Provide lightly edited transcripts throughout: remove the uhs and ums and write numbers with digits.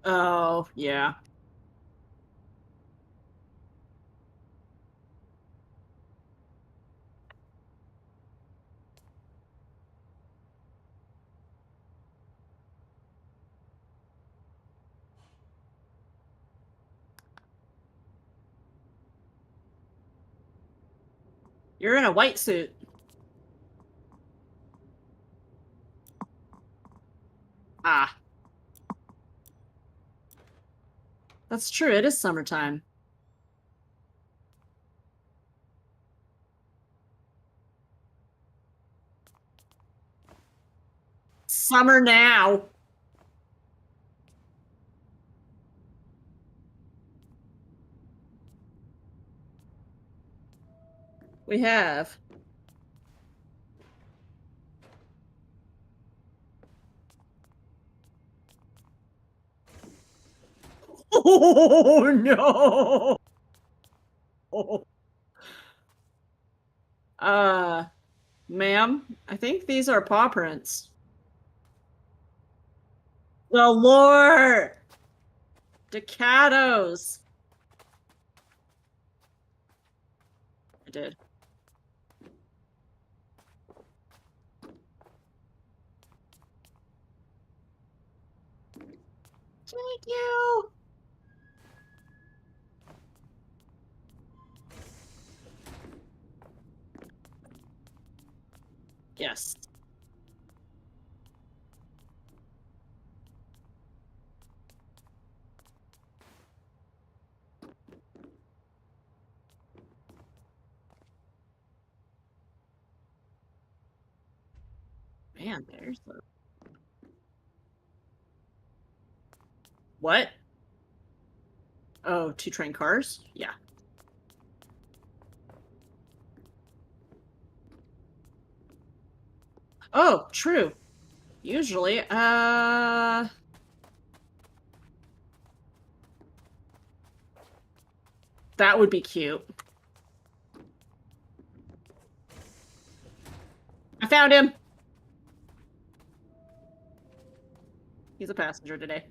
Oh, yeah. You're in a white suit. Ah, that's true. It is summertime. Summer now. We have. Oh, no. Uh, ma'am, I think these are paw prints. The lore! Decados! I did. Thank you! Yes. Man, there's the... What? Oh, two train cars? Yeah. Oh, true. Usually, that would be cute. I found him! He's a passenger today.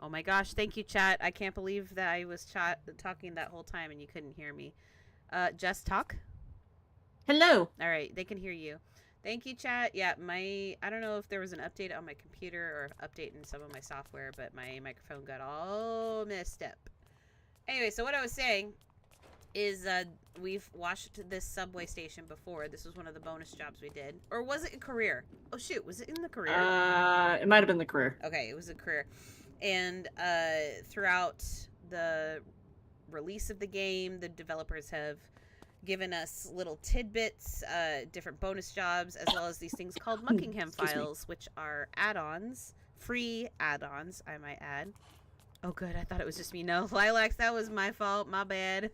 Oh my gosh, thank you, chat. I can't believe that I was talking that whole time and you couldn't hear me. Jess, talk? Hello. All right, they can hear you. Thank you, chat. Yeah, I don't know if there was an update on my computer or update in some of my software, but my microphone got all messed up. Anyway, so what I was saying is we've watched this subway station before. This was one of the bonus jobs we did. Or was it a career? Oh shoot, was it in the career? It might have been the career. Okay, it was a career. And throughout the release of the game, the developers have given us little tidbits, different bonus jobs, as well as these things called Muckingham files, which are add-ons, free add-ons, I might add. Oh, good. I thought it was just me. No, Lilacs, that was my fault. My bad.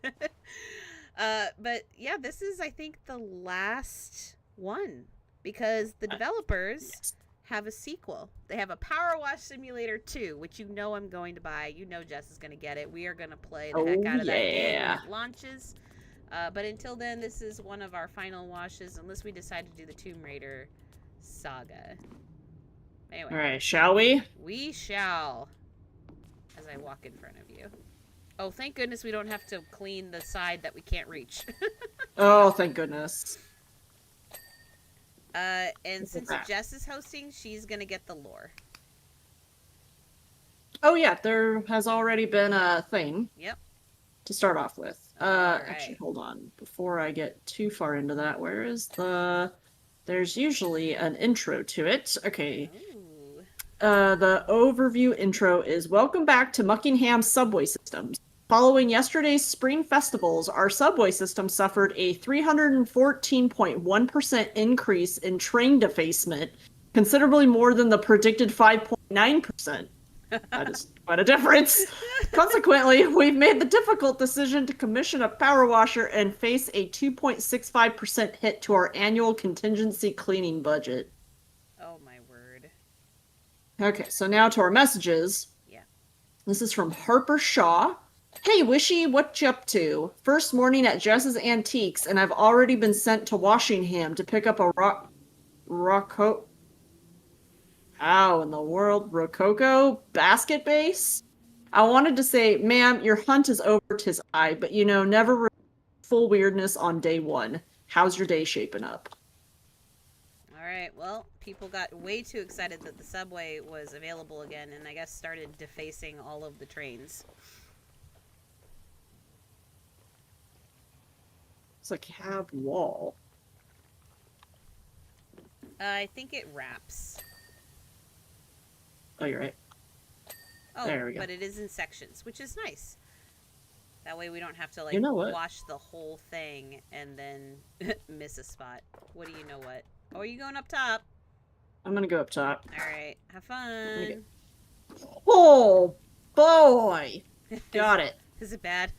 But yeah, this is, I think, the last one because the developers have a sequel. They have a Power Wash Simulator 2, which you know I'm going to buy. You know Jess is going to get it. We are going to play the heck out of that game when it launches. But until then, this is one of our final washes, unless we decide to do the Tomb Raider saga. Anyway. All right, shall we? We shall. As I walk in front of you. Oh, thank goodness we don't have to clean the side that we can't reach. Oh, thank goodness. And since Jess is hosting, she's going to get the lore. Oh, yeah, there has already been a thing. Yep. To start off with. Right. Actually, hold on. Before I get too far into that, where is the... There's usually an intro to it. Okay. Ooh. The overview intro is welcome back to Muckingham Subway Systems. Following yesterday's spring festivals, our subway system suffered a 314.1% increase in train defacement, considerably more than the predicted 5.9%. That is quite a difference. Consequently, we've made the difficult decision to commission a power washer and face a 2.65% hit to our annual contingency cleaning budget. Oh my word. Okay, so now to our messages. Yeah. This is from Harper Shaw. Hey, Wishy, what you up to? First morning at Jess's Antiques, and I've already been sent to Washingham to pick up a how in the world? Rococo basket base? I wanted to say, ma'am, your hunt is over tis I, but never full weirdness on day one. How's your day shaping up? All right. Well, people got way too excited that the subway was available again, and I guess started defacing all of the trains. It's a cab wall. I think it wraps. Oh, you're right. Oh, There we go. but it is in sections, which is nice. That way we don't have to You know what? wash the whole thing and then miss a spot. What do you know what? Oh, are you going up top? I'm gonna go up top. All right. Have fun. Oh boy! Got it. Is it bad?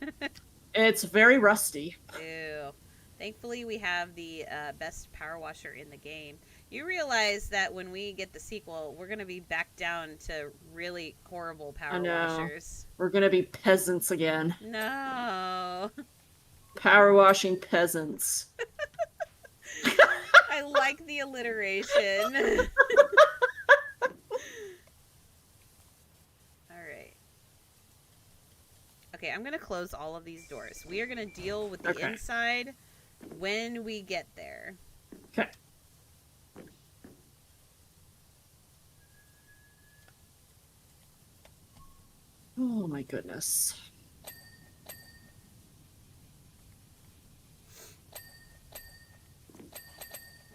It's very rusty. Ew. Thankfully, we have the best power washer in the game. You realize that when we get the sequel, we're going to be back down to really horrible power washers. We're gonna be peasants again. No. Power washing peasants. I like the alliteration. Alright. Okay, I'm going to close all of these doors. We are going to deal with the inside when we get there. Okay. Oh my goodness.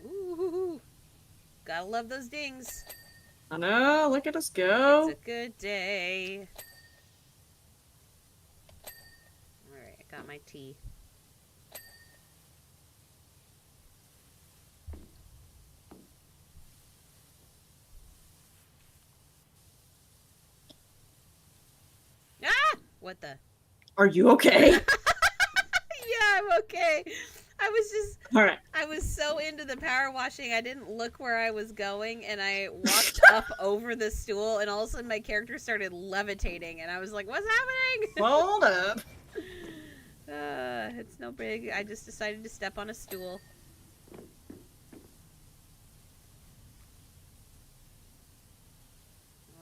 Ooh, gotta love those dings. I know, look at us go. It's a good day. Alright, I got my tea. Ah! What the? Are you okay? Yeah, I'm okay. All right. I was so into the power washing, I didn't look where I was going, and I walked up over the stool, and all of a sudden my character started levitating, and I was like, what's happening? Hold up. It's no big. I just decided to step on a stool.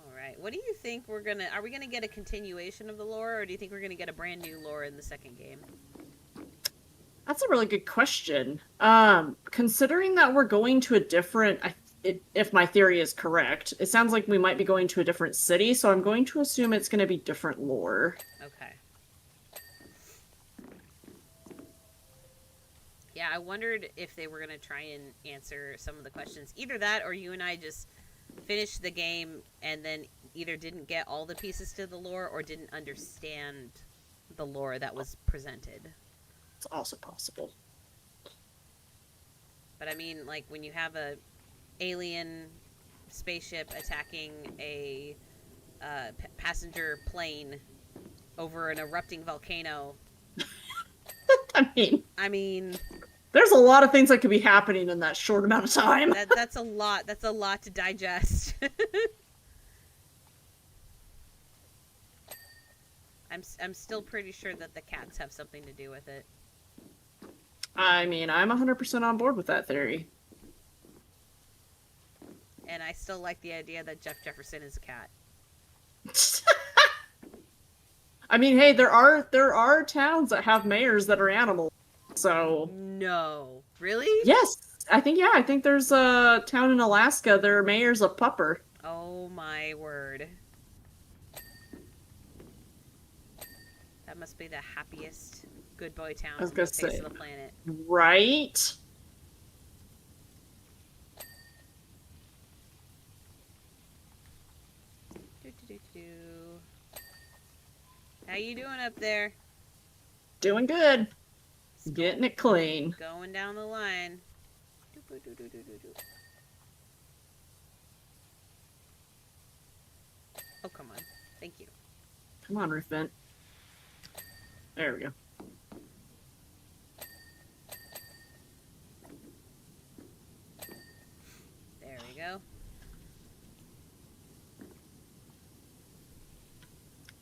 Alright, what do you think are we gonna get a continuation of the lore, or do you think we're gonna get a brand new lore in the second game? That's a really good question. Considering that we're going to a different, if my theory is correct, it sounds like we might be going to a different city, so I'm going to assume it's going to be different lore. Okay. Yeah, I wondered if they were going to try and answer some of the questions. Either that, or you and I just finished the game and then either didn't get all the pieces to the lore or didn't understand the lore that was presented. It's also possible. But I mean, like, when you have a alien spaceship attacking a passenger plane over an erupting volcano. I mean, there's a lot of things that could be happening in that short amount of time. That's a lot. That's a lot to digest. I'm still pretty sure that the cats have something to do with it. I mean, I'm 100% on board with that theory. And I still like the idea that Jeff Jefferson is a cat. I mean, hey, there are towns that have mayors that are animals. So no, really? Yes, I think there's a town in Alaska. Their mayor's a pupper. Oh my word! That must be the happiest good boy town on the face of the planet. Right? How you doing up there? Doing good. Getting it clean. Going down the line. Oh, come on. Thank you. Come on, roof vent. There we go. There we go.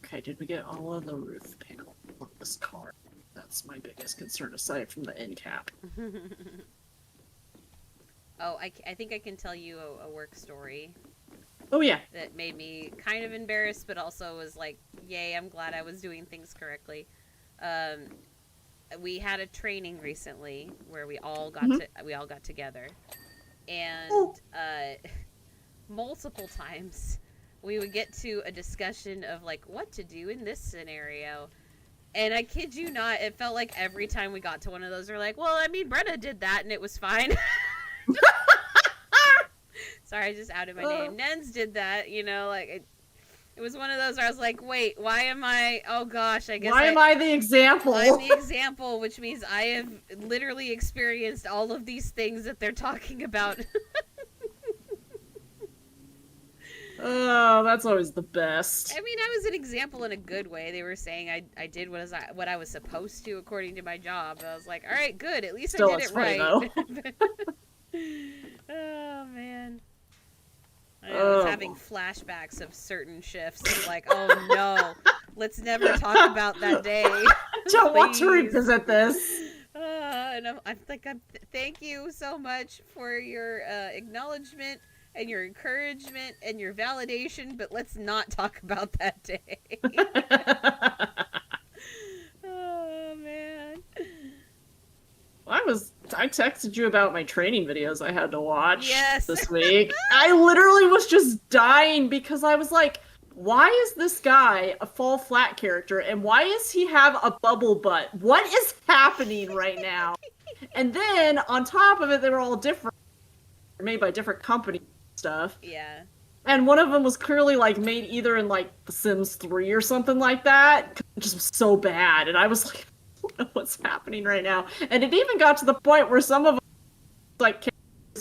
Okay, did we get all of the roof panel on this car? That's my biggest concern, aside from the end cap. Oh, I think I can tell you a work story Oh, yeah. that made me kind of embarrassed, but also was like, yay, I'm glad I was doing things correctly. Um, we had a training recently where we all got together, and multiple times we would get to a discussion of like what to do in this scenario. And I kid you not, it felt like every time we got to one of those, we're like, well, I mean, Brenna did that and it was fine. Sorry, I just outed my name. Nens did that, you know, like it was one of those where I was like, wait, why am I, oh gosh, I guess Why am I the example? I'm the example, which means I have literally experienced all of these things that they're talking about. Oh, that's always the best. I mean, I was an example in a good way. They were saying I did what I was supposed to according to my job. I was like, all right, good. At least Still, I did it funny, right. Oh man, I was having flashbacks of certain shifts. Like, oh no, let's never talk about that day. Don't want to revisit this. And thank you so much for your acknowledgement and your encouragement and your validation, but let's not talk about that day. Oh man. I texted you about my training videos I had to watch this week. I literally was just dying because I was like, why is this guy a fall flat character and why does he have a bubble butt? What is happening right now? And then on top of it, they were all different, made by different companies and stuff. Yeah. And one of them was clearly like made either in like The Sims 3 or something like that. It just was so bad. And I was like, I don't know what's happening right now. And it even got to the point where some of them like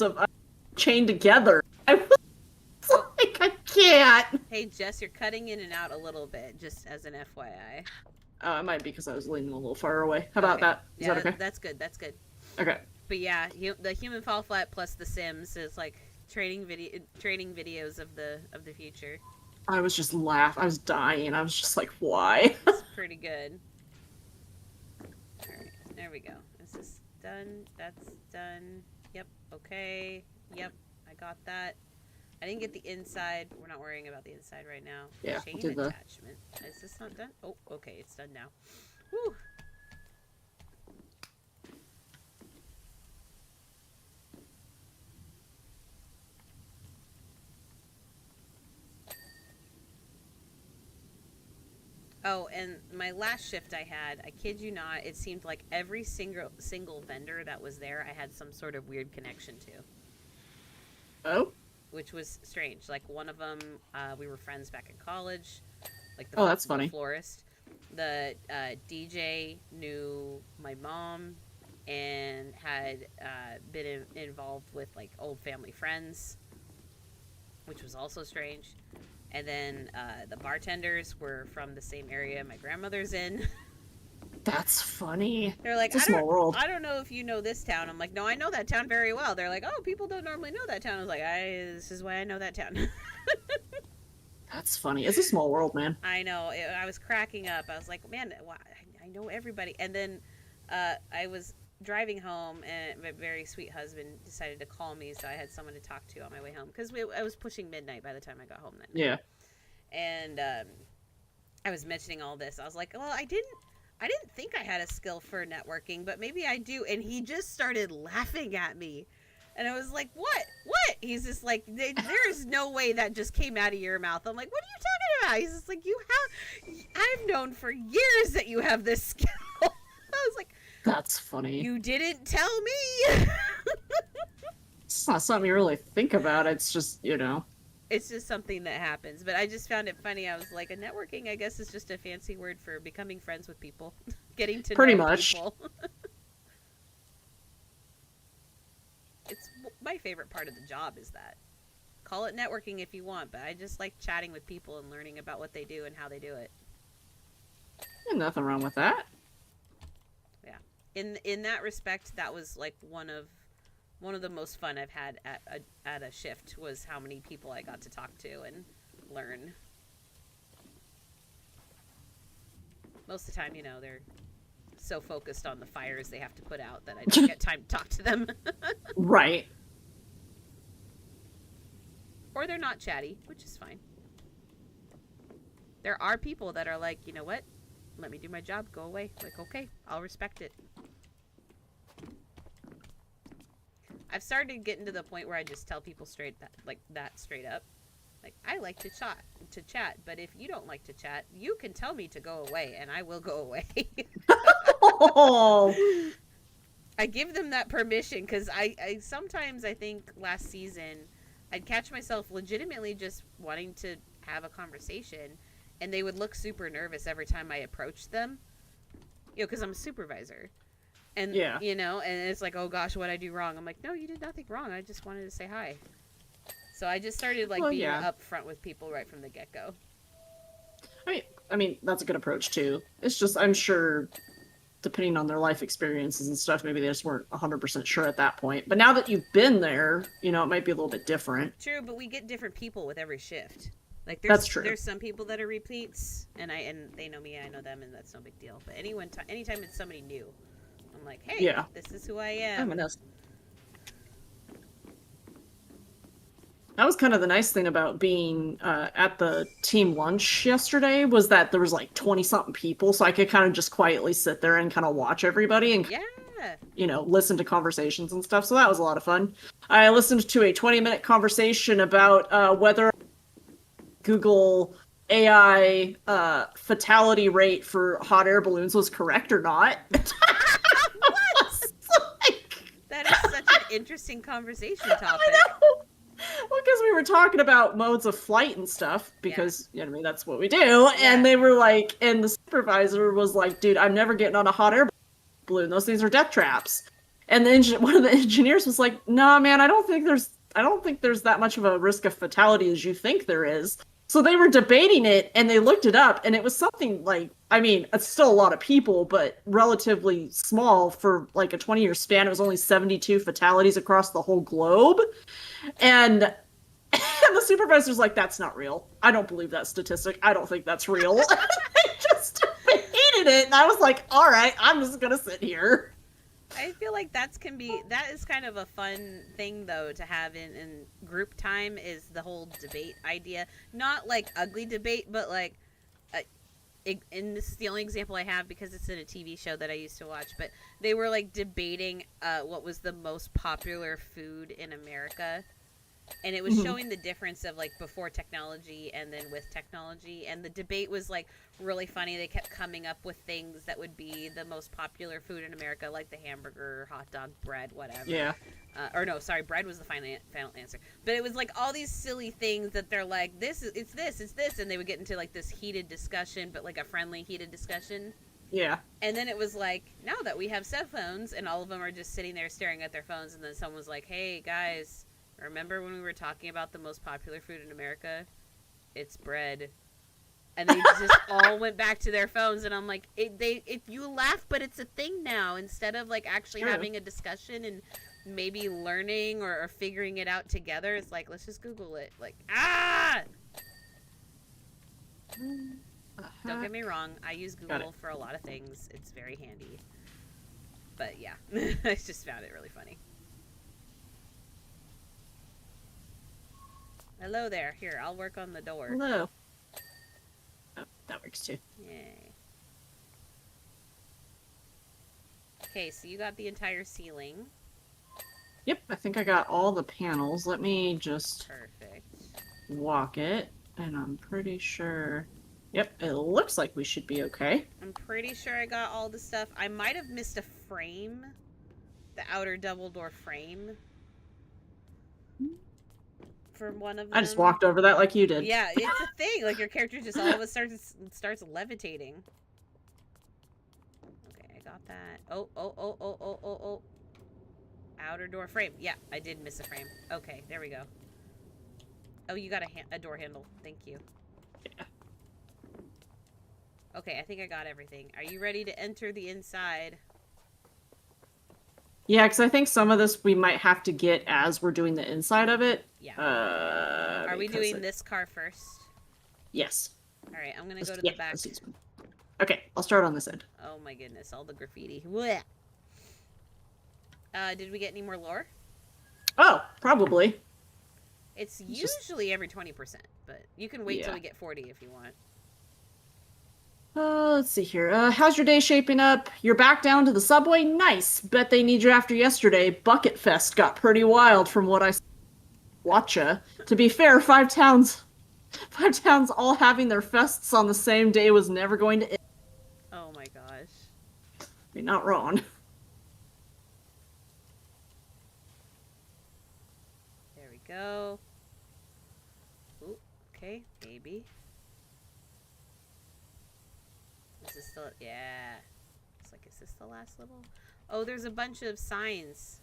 of chained together. I was like, I can't. Hey Jess, you're cutting in and out a little bit, just as an FYI. It might be because I was leaning a little far away. How about that? Is that okay? That's good. That's good. Okay. But yeah, the human fall flat plus The Sims is like training videos of the future. I was just laughing. I was dying. I was just like, why? It's pretty good. Alright, there we go. Is this done? That's done. Yep, okay. Yep, I got that. I didn't get the inside. We're not worrying about the inside right now. Yeah, Chain attachment. Is this not done? Oh, okay, it's done now. Whew. Oh, and my last shift I had, I kid you not, it seemed like every single vendor that was there, I had some sort of weird connection to. Oh? Which was strange. Like one of them, we were friends back in college. Like that's funny. Florist. The DJ knew my mom and had been involved with like old family friends, which was also strange. And then the bartenders were from the same area my grandmother's in. That's funny. They're like, it's a small world. I don't know if you know this town. I'm like, no, I know that town very well. They're like, oh, people don't normally know that town. I was like, this is why I know that town. That's funny. It's a small world, man. I know. I was cracking up. I was like, man, I know everybody. And then I was driving home, and my very sweet husband decided to call me, so I had someone to talk to on my way home because I was pushing midnight by the time I got home that night. Yeah. And I was mentioning all this. I was like, well, I didn't think I had a skill for networking, but maybe I do. And he just started laughing at me. And I was like, what? He's just like, there is no way that just came out of your mouth. I'm like, what are you talking about? He's just like, I've known for years that you have this skill. I was like, that's funny. You didn't tell me. It's not something you really think about. It's just, It's just something that happens. But I just found it funny. I was like, a networking, I guess, is just a fancy word for becoming friends with people. Getting to Pretty know much. people. It's my favorite part of the job is that. Call it networking if you want, but I just like chatting with people and learning about what they do and how they do it. Nothing wrong with that. Yeah. In that respect, that was like one of the most fun I've had at a shift was how many people I got to talk to and learn. Most of the time, they're so focused on the fires they have to put out that I don't get time to talk to them. Right. Or they're not chatty, which is fine. There are people that are like, you know what? Let me do my job. Go away. Like, okay, I'll respect it. I've started getting to the point where I just tell people straight up. Like, I like to chat, but if you don't like to chat, you can tell me to go away, and I will go away. Oh. I give them that permission because I sometimes I think last season I'd catch myself legitimately just wanting to have a conversation, and they would look super nervous every time I approached them. Because I'm a supervisor. And, Yeah. And it's like, oh gosh, what'd I do wrong? I'm like, no, you did nothing wrong. I just wanted to say hi. So I just started, being upfront with people right from the get-go. I mean, that's a good approach, too. It's just, I'm sure, depending on their life experiences and stuff, maybe they just weren't 100% sure at that point. But now that you've been there, it might be a little bit different. True, but we get different people with every shift. Like, that's true. There's some people that are repeats, and they know me, I know them, and that's no big deal. But anytime it's somebody new, I'm like, hey, this is who I am. That was kind of the nice thing about being at the team lunch yesterday was that there was 20-something people, so I could kind of just quietly sit there and kind of watch everybody and listen to conversations and stuff. So that was a lot of fun. I listened to a 20-minute conversation about whether Google AI fatality rate for hot air balloons was correct or not. What? That is such an interesting conversation topic. I know. Well, because we were talking about modes of flight and stuff, because, that's what we do. Yeah. And they were like, and the supervisor was like, dude, I'm never getting on a hot air balloon. Those things are death traps. And one of the engineers was like, nah, man, I don't think there's that much of a risk of fatality as you think there is. So they were debating it, and they looked it up, and it was something it's still a lot of people, but relatively small for a 20-year span. It was only 72 fatalities across the whole globe. And the supervisor's like, that's not real. I don't believe that statistic. I don't think that's real. They just hated it, and I was like, all right, I'm just going to sit here. I feel like that is kind of a fun thing though to have in group time is the whole debate idea. Not ugly debate, but and this is the only example I have because it's in a TV show that I used to watch, but they were debating what was the most popular food in America. And it was showing the difference of before technology and then with technology, and the debate was really funny. They kept coming up with things that would be the most popular food in America, like the hamburger, hot dog, bread, whatever. Yeah. Bread was the final answer. But it was all these silly things that they're like, it's this, and they would get into this heated discussion, but a friendly heated discussion. Yeah. And then it was now that we have cell phones, and all of them are just sitting there staring at their phones, and then someone was like, hey guys, remember when we were talking about the most popular food in America? It's bread. And they just all went back to their phones, and I'm like, you laugh, but it's a thing now. Instead of actually having a discussion and maybe learning or figuring it out together, it's let's just Google it. Don't get me wrong, I use Google for a lot of things. It's very handy. But yeah, I just found it really funny. Hello there. Here, I'll work on the door. Hello. Oh, that works too. Yay. Okay, so you got the entire ceiling. Yep, I think I got all the panels. Let me just Perfect. walk it, and I'm pretty sure... Yep, it looks like we should be okay. I'm pretty sure I got all the stuff. I might have missed a frame. The outer double door frame. For one of them. I just walked over that like you did. Yeah, it's a thing. Your character just all of a sudden starts levitating. Okay, I got that. Oh. Outer door frame. Yeah, I did miss a frame. Okay, there we go. Oh, you got a door handle. Thank you. Yeah. Okay, I think I got everything. Are you ready to enter the inside? Yeah, because I think some of this we might have to get as we're doing the inside of it. Yeah. Are we doing this car first? Yes. All right, I'm gonna go to Yeah, the back. let's do this one. Okay, I'll start on this end. Oh my goodness, all the graffiti. Did we get any more lore? Oh, probably. It's usually every 20%, but you can wait till we get 40 if you want. Let's see here. How's your day shaping up? You're back down to the subway? Nice. Bet they need you after yesterday. Bucket Fest got pretty wild from what I watcha. To be fair, five towns all having their fests on the same day was never going to end. Oh my gosh. You're not wrong. There we go. Ooh, okay, maybe. Is this the... Yeah. It's like, is this the last level? Oh, there's a bunch of signs.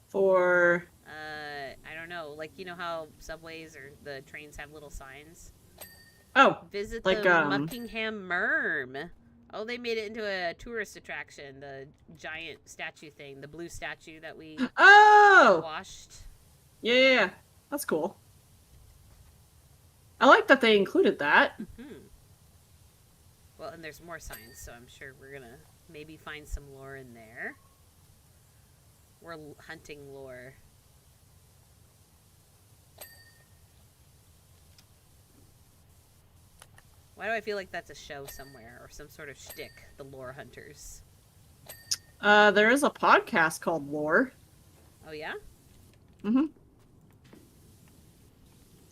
For... I don't know. Like, you know how subways or the trains have little signs? Oh, Visit like, the Muckingham Merm. Oh, they made it into a tourist attraction. The giant statue thing. The blue statue that we washed. Yeah. That's cool. I like that they included that. Mm-hmm. Well, and there's more signs, so I'm sure we're gonna maybe find some lore in there. We're hunting lore. Why do I feel like that's a show somewhere or some sort of shtick? The lore hunters. There is a podcast called Lore. Oh yeah? Mm-hmm.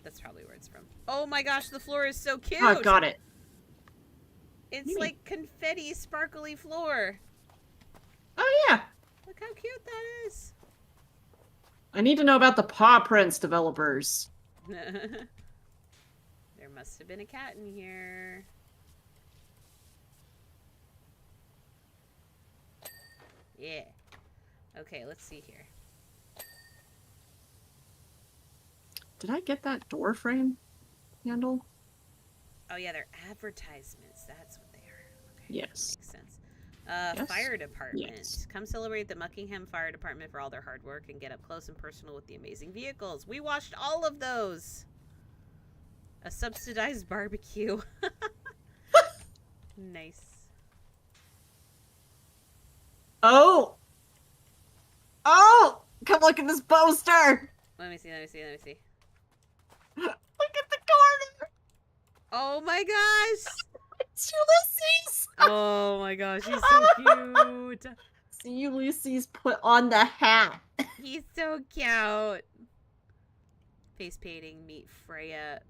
That's probably where it's from. Oh my gosh, the floor is so cute! Oh, I've got it. It's like confetti sparkly floor. Oh yeah. Look how cute that is. I need to know about the Paw Prints developers. There must have been a cat in here. Yeah. Okay, let's see here. Did I get that door frame handle? Oh yeah, they're advertisements. That's what they are. Okay. Yes. Makes sense. Yes. Fire department. Yes. Come celebrate the Muckingham Fire Department for all their hard work and get up close and personal with the amazing vehicles. We watched all of those. A subsidized barbecue. Nice. Oh! Oh! Come look at this poster! Let me see. Look at the corner! Oh my gosh! It's Ulysses! Oh my gosh, he's so cute. See Ulysses put on the hat. He's so cute. Face painting, meet Freya.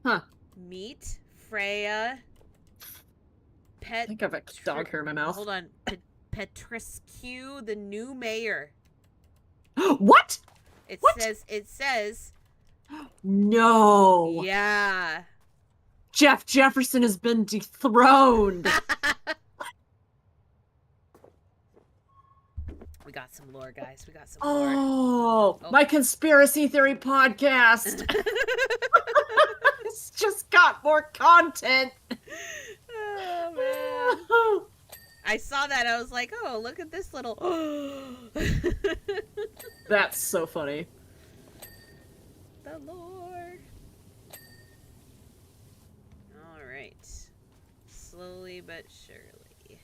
Huh. Meet Freya. I think I have a dog hair in my mouth. Hold on. Petrescu, the new mayor. What? It What? says. No. Yeah. Jeff Jefferson has been dethroned. We got some lore, guys. We got some lore. Oh, my conspiracy theory podcast. It's just got more content. Oh, man. I saw that. I was like, oh, look at this little... That's so funny. The lore. All right. Slowly but surely.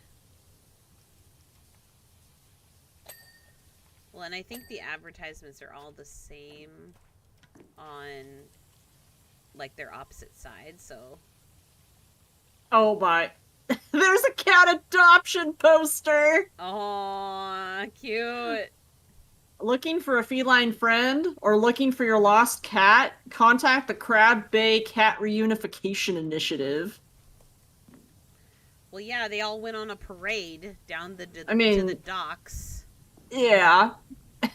Well, and I think the advertisements are all the same on, like, their opposite sides, so... Oh my. There's a cat adoption poster. Aw, cute. Looking for a feline friend or looking for your lost cat? Contact the Crab Bay Cat Reunification Initiative. Well, yeah, they all went on a parade down to the docks. Yeah. Okay,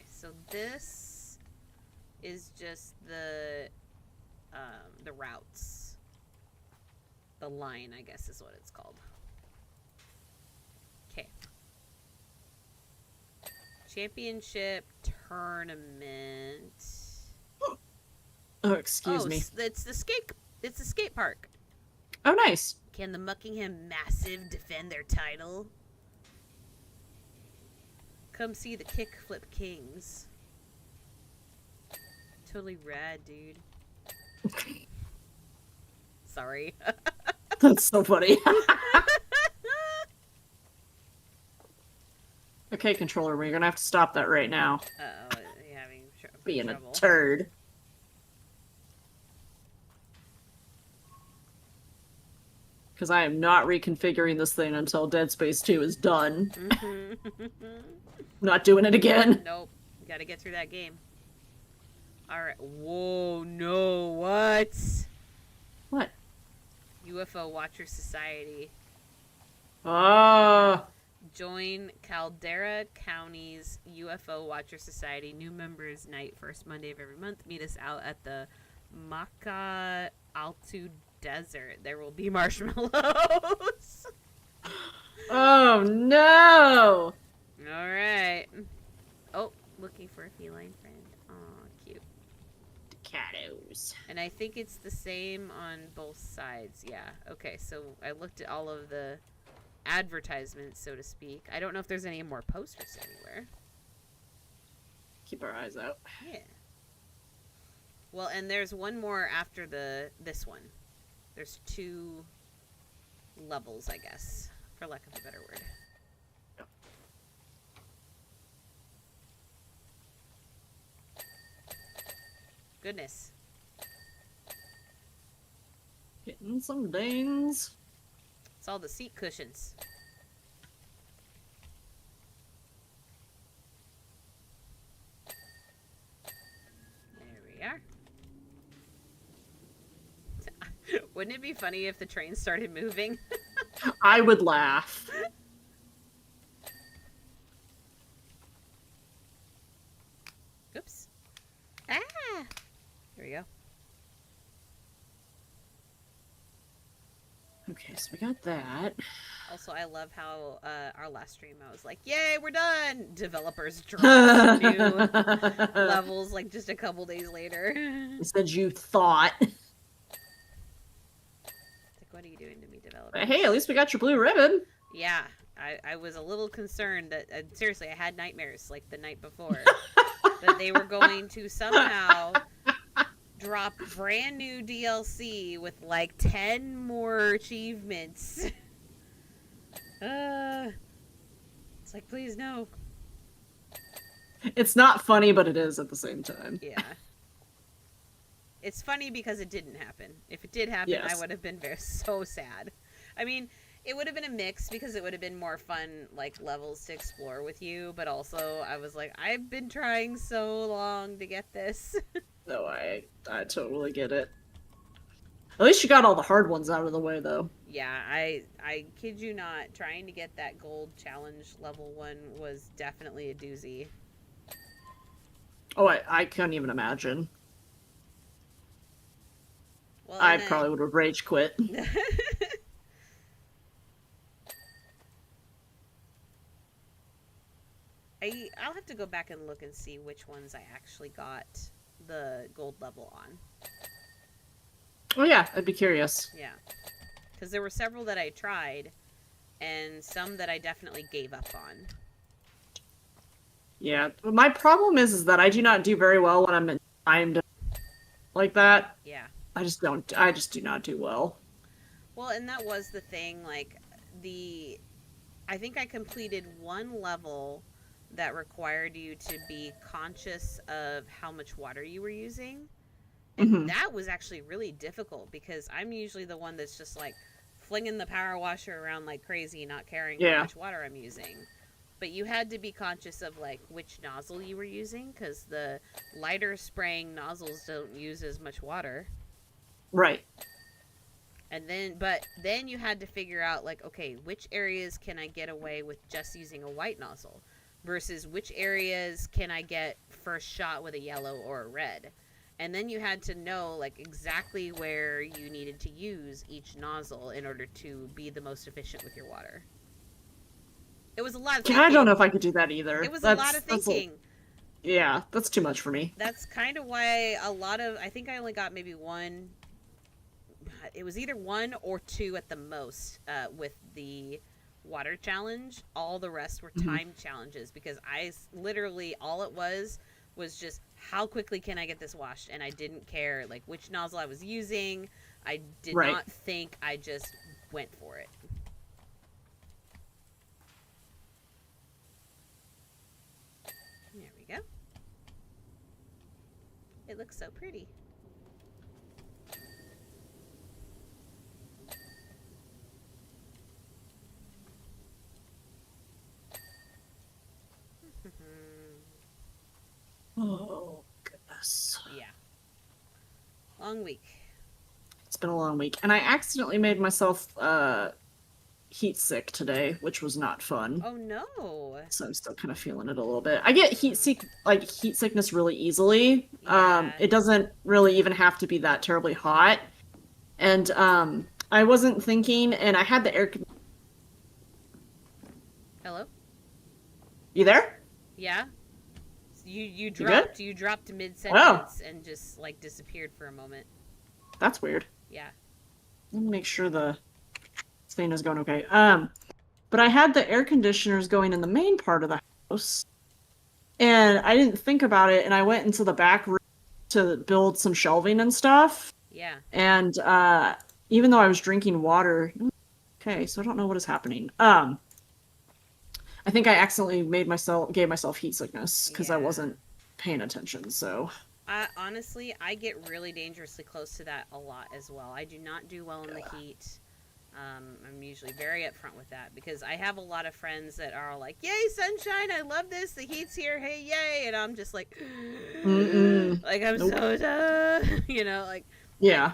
so this is just the routes. The line, I guess, is what it's called. Championship tournament. Oh, excuse Oh, me. it's the skate. It's the skate park. Oh, nice. Can the Muckingham Massive defend their title? Come see the Kickflip Kings. Totally rad, dude. Sorry. That's so funny. Okay, controller, we're gonna have to stop that right now. Uh-oh, you're having Being a trouble. turd. Because I am not reconfiguring this thing until Dead Space 2 is done. I'm not doing it again. Nope. Gotta get through that game. Alright. Whoa, no, what? What? UFO Watcher Society. Ah. Join Caldera County's UFO Watcher Society. New members night, first Monday of every month. Meet us out at the Maca Altu Desert. There will be marshmallows. Oh no! Alright. Oh, looking for a feline friend. Aw, cute. Catos. And I think it's the same on both sides. Yeah. Okay, so I looked at all of the advertisements, so to speak. I don't know if there's any more posters anywhere. Keep our eyes out. Yeah. Well, and there's one more after this one. There's 2 levels, I guess, for lack of a better word. Goodness. Getting some dings. It's all the seat cushions. There we are. Wouldn't it be funny if the train started moving? I would laugh. Oops. Ah! There we go. Okay, so we got that. Also, I love how our last stream I was like, "Yay, we're done!" Developers dropped new levels like just a couple days later. Instead, you thought. Like, what are you doing to me, developer? But hey, at least we got your blue ribbon. Yeah, I was a little concerned that seriously, I had nightmares like the night before that they were going to somehow drop brand new DLC with like 10 more achievements. It's like, please no. It's not funny, but it is at the same time. Yeah. It's funny because it didn't happen. If it did happen, Yes. I would have been so sad. I mean, it would have been a mix because it would have been more fun, like, levels to explore with you, but also I was like, I've been trying so long to get this. No, I totally get it. At least you got all the hard ones out of the way, though. Yeah, I kid you not, trying to get that gold challenge level 1 was definitely a doozy. Oh, I couldn't even imagine. Well, I probably would have rage quit. I'll have to go back and look and see which ones I actually got the gold level on. Oh yeah, I'd be curious. Yeah. Because there were several that I tried, and some that I definitely gave up on. Yeah, my problem is that I do not do very well when I'm in timed like that. Yeah. I just do not do well. Well, and that was the thing, like, I think I completed one level that required you to be conscious of how much water you were using. And that was actually really difficult because I'm usually the one that's just like flinging the power washer around like crazy, not caring how much water I'm using. But you had to be conscious of like which nozzle you were using because the lighter spraying nozzles don't use as much water. Right. And then you had to figure out like, okay, which areas can I get away with just using a white nozzle versus which areas can I get first shot with a yellow or a red. And then you had to know like exactly where you needed to use each nozzle in order to be the most efficient with your water. It was a lot of Yeah, I don't know thinking. if I could do that It either. was a lot of That's a, thinking. yeah, that's too much for me. That's kind of why I think I only got maybe one. It was either one or two at the most with the water challenge. All the rest were Hmm. time challenges because literally all it was just how quickly can I get this washed, and I didn't care like which nozzle I was using. I did Right. not think. I just went for it. There we go. It looks so pretty. Oh, goodness. Yeah. Long week. It's been a long week. And I accidentally made myself heat sick today, which was not fun. Oh no. So I'm still kind of feeling it a little bit. I get heat sickness really easily. Yeah. It doesn't really even have to be that terribly hot. And I wasn't thinking, and I had the air. Hello? You there? Yeah? You good? you dropped mid Wow, sentence and just like disappeared for a moment. that's weird. Yeah. Let me make sure the thing is going okay. But I had the air conditioners going in the main part of the house, and I didn't think about it, and I went into the back room to build some shelving and stuff. Yeah. And even though I was drinking water, okay, so I don't know what is happening. I think I accidentally gave myself heat sickness because I Yeah. wasn't paying attention. So Honestly, I get really dangerously close to that a lot as well. I do not do well in the heat. I'm usually very upfront with that because I have a lot of friends that are like, "Yay, sunshine! I love this. The heat's here. Hey, yay!" And I'm just like, mm-mm. like I'm Nope. so done. Like Yeah.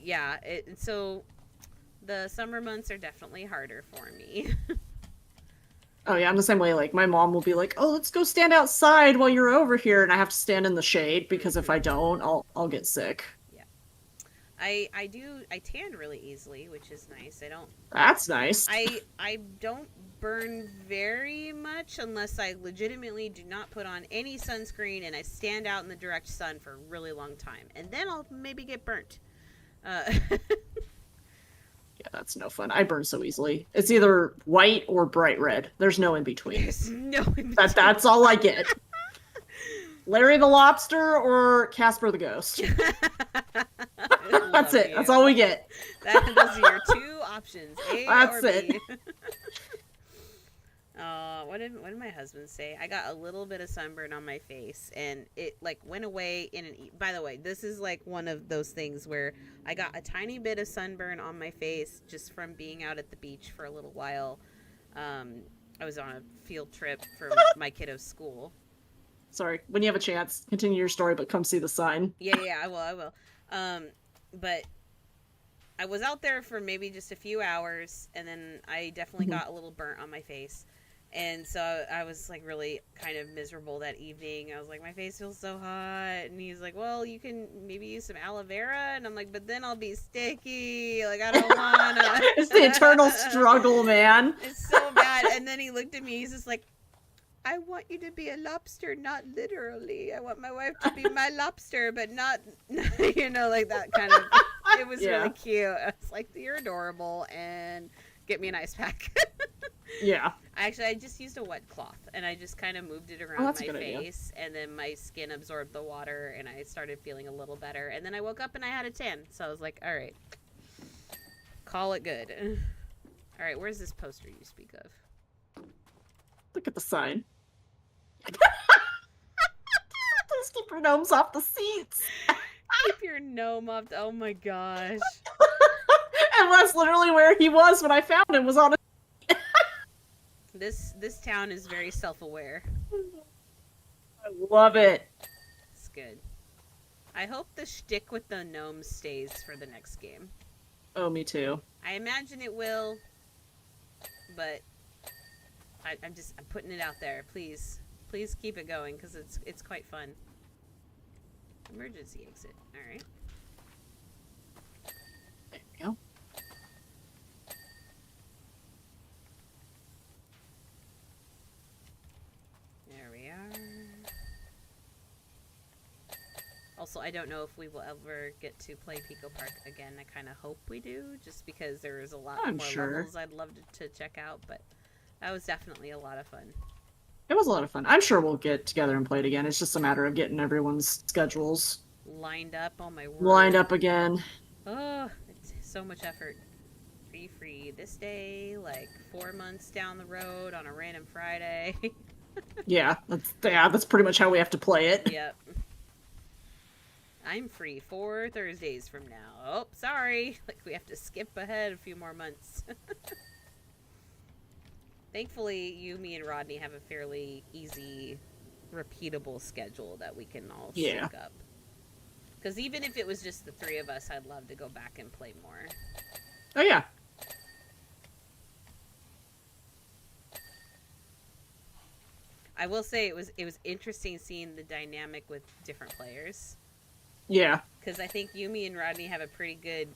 yeah. So the summer months are definitely harder for me. Oh yeah, I'm the same way. Like my mom will be like, "Oh, let's go stand outside while you're over here," and I have to stand in the shade because if I Hmm. don't, I'll get sick. Yeah. I tan really easily, which is nice. That's nice. I don't burn very much unless I legitimately do not put on any sunscreen and I stand out in the direct sun for a really long time, and then I'll maybe get burnt. Uh, Yeah, that's no fun. I burn so easily. It's either white or bright red. There's no in between. there's no in between. That's all I get. Larry the Lobster or Casper the Ghost. I That's love it. That's you. all we get. Those are your two options, A That's or it. B. What did my husband say? I got a little bit of sunburn on my face, and it like went away in an. By the way, this is like one of those things where I got a tiny bit of sunburn on my face just from being out at the beach for a little while. I was on a field trip for my kiddo's school. Sorry. When you have a chance, continue your story, but come see the sign. Yeah, I will. But I was out there for maybe just a few hours, and then I definitely Mhm. got a little burnt on my face. And so I was like really kind of miserable that evening. I was like, my face feels so hot. And he's like, well, you can maybe use some aloe vera. And I'm like, but then I'll be sticky. Like, I don't wanna. It's the eternal struggle, man. It's so bad. And then he looked at me. He's just like, I want you to be a lobster, not literally. I want my wife to be my lobster, but not, like that kind of. It was Yeah. really cute. I was like, you're adorable, and get me an ice pack. Yeah. Actually, I just used a wet cloth, and I just kind of moved it Oh, around that's a my good idea. face, and then my skin absorbed the water, and I started feeling a little better. And then I woke up and I had a tan, so I was like, all right, call it good. All right, where's this poster you speak of? Look at the sign. Please keep your gnomes off the seats. Keep your gnome up. Oh my gosh. And that's literally where he was when I found him, was on a... This town is very self-aware. I love it. It's good. I hope the shtick with the gnomes stays for the next game. Oh, me too. I imagine it will, but I'm putting it out there. Please keep it going because it's quite fun. Emergency exit. All right. There we go. Also, I don't know if we will ever get to play Pico Park again. I kind of hope we do, just because there's a lot I'm more sure. levels I'd love to check out, but that was definitely a lot of fun. It was a lot of fun. I'm sure we'll get together and play it again. It's just a matter of getting everyone's schedules Lined up, oh my lined word. up again. Oh, it's so much effort. Free this day, like 4 months down the road on a random Friday. Yeah, that's pretty much how we have to play it. Yep. I'm free 4 Thursdays from now. Oh, sorry. Like, we have to skip ahead a few more months. Thankfully, you, me, and Rodney have a fairly easy, repeatable schedule that we can all sync up. Because even if it was just the three of us, I'd love to go back and play more. Oh yeah. I will say it was interesting seeing the dynamic with different players. Yeah. Because I think Yumi and Rodney have a pretty good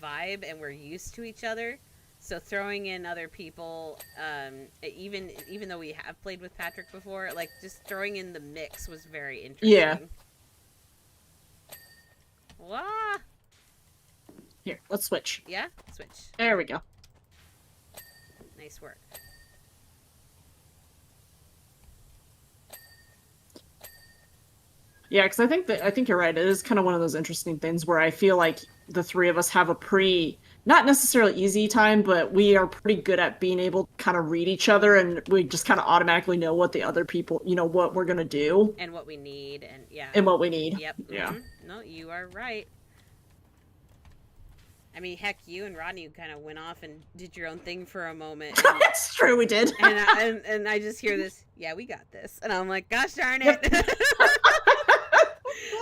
vibe, and we're used to each other. So throwing in other people, even though we have played with Patrick before, like just throwing in the mix was very interesting. Yeah. Wah! Here, let's switch. Yeah, switch. There we go. Nice work. Yeah, because I think you're right. It is kind of one of those interesting things where I feel like the three of us have a pretty not necessarily easy time, but we are pretty good at being able to kind of read each other, and we just kind of automatically know what the other people, what we're gonna do and what we need, and yeah, and what we need. Yep. Yeah. Mm-hmm. No, you are right. I mean, heck, you and Rodney kind of went off and did your own thing for a moment. And, That's true, we did. and I just hear this, yeah, we got this. And I'm like, gosh darn it.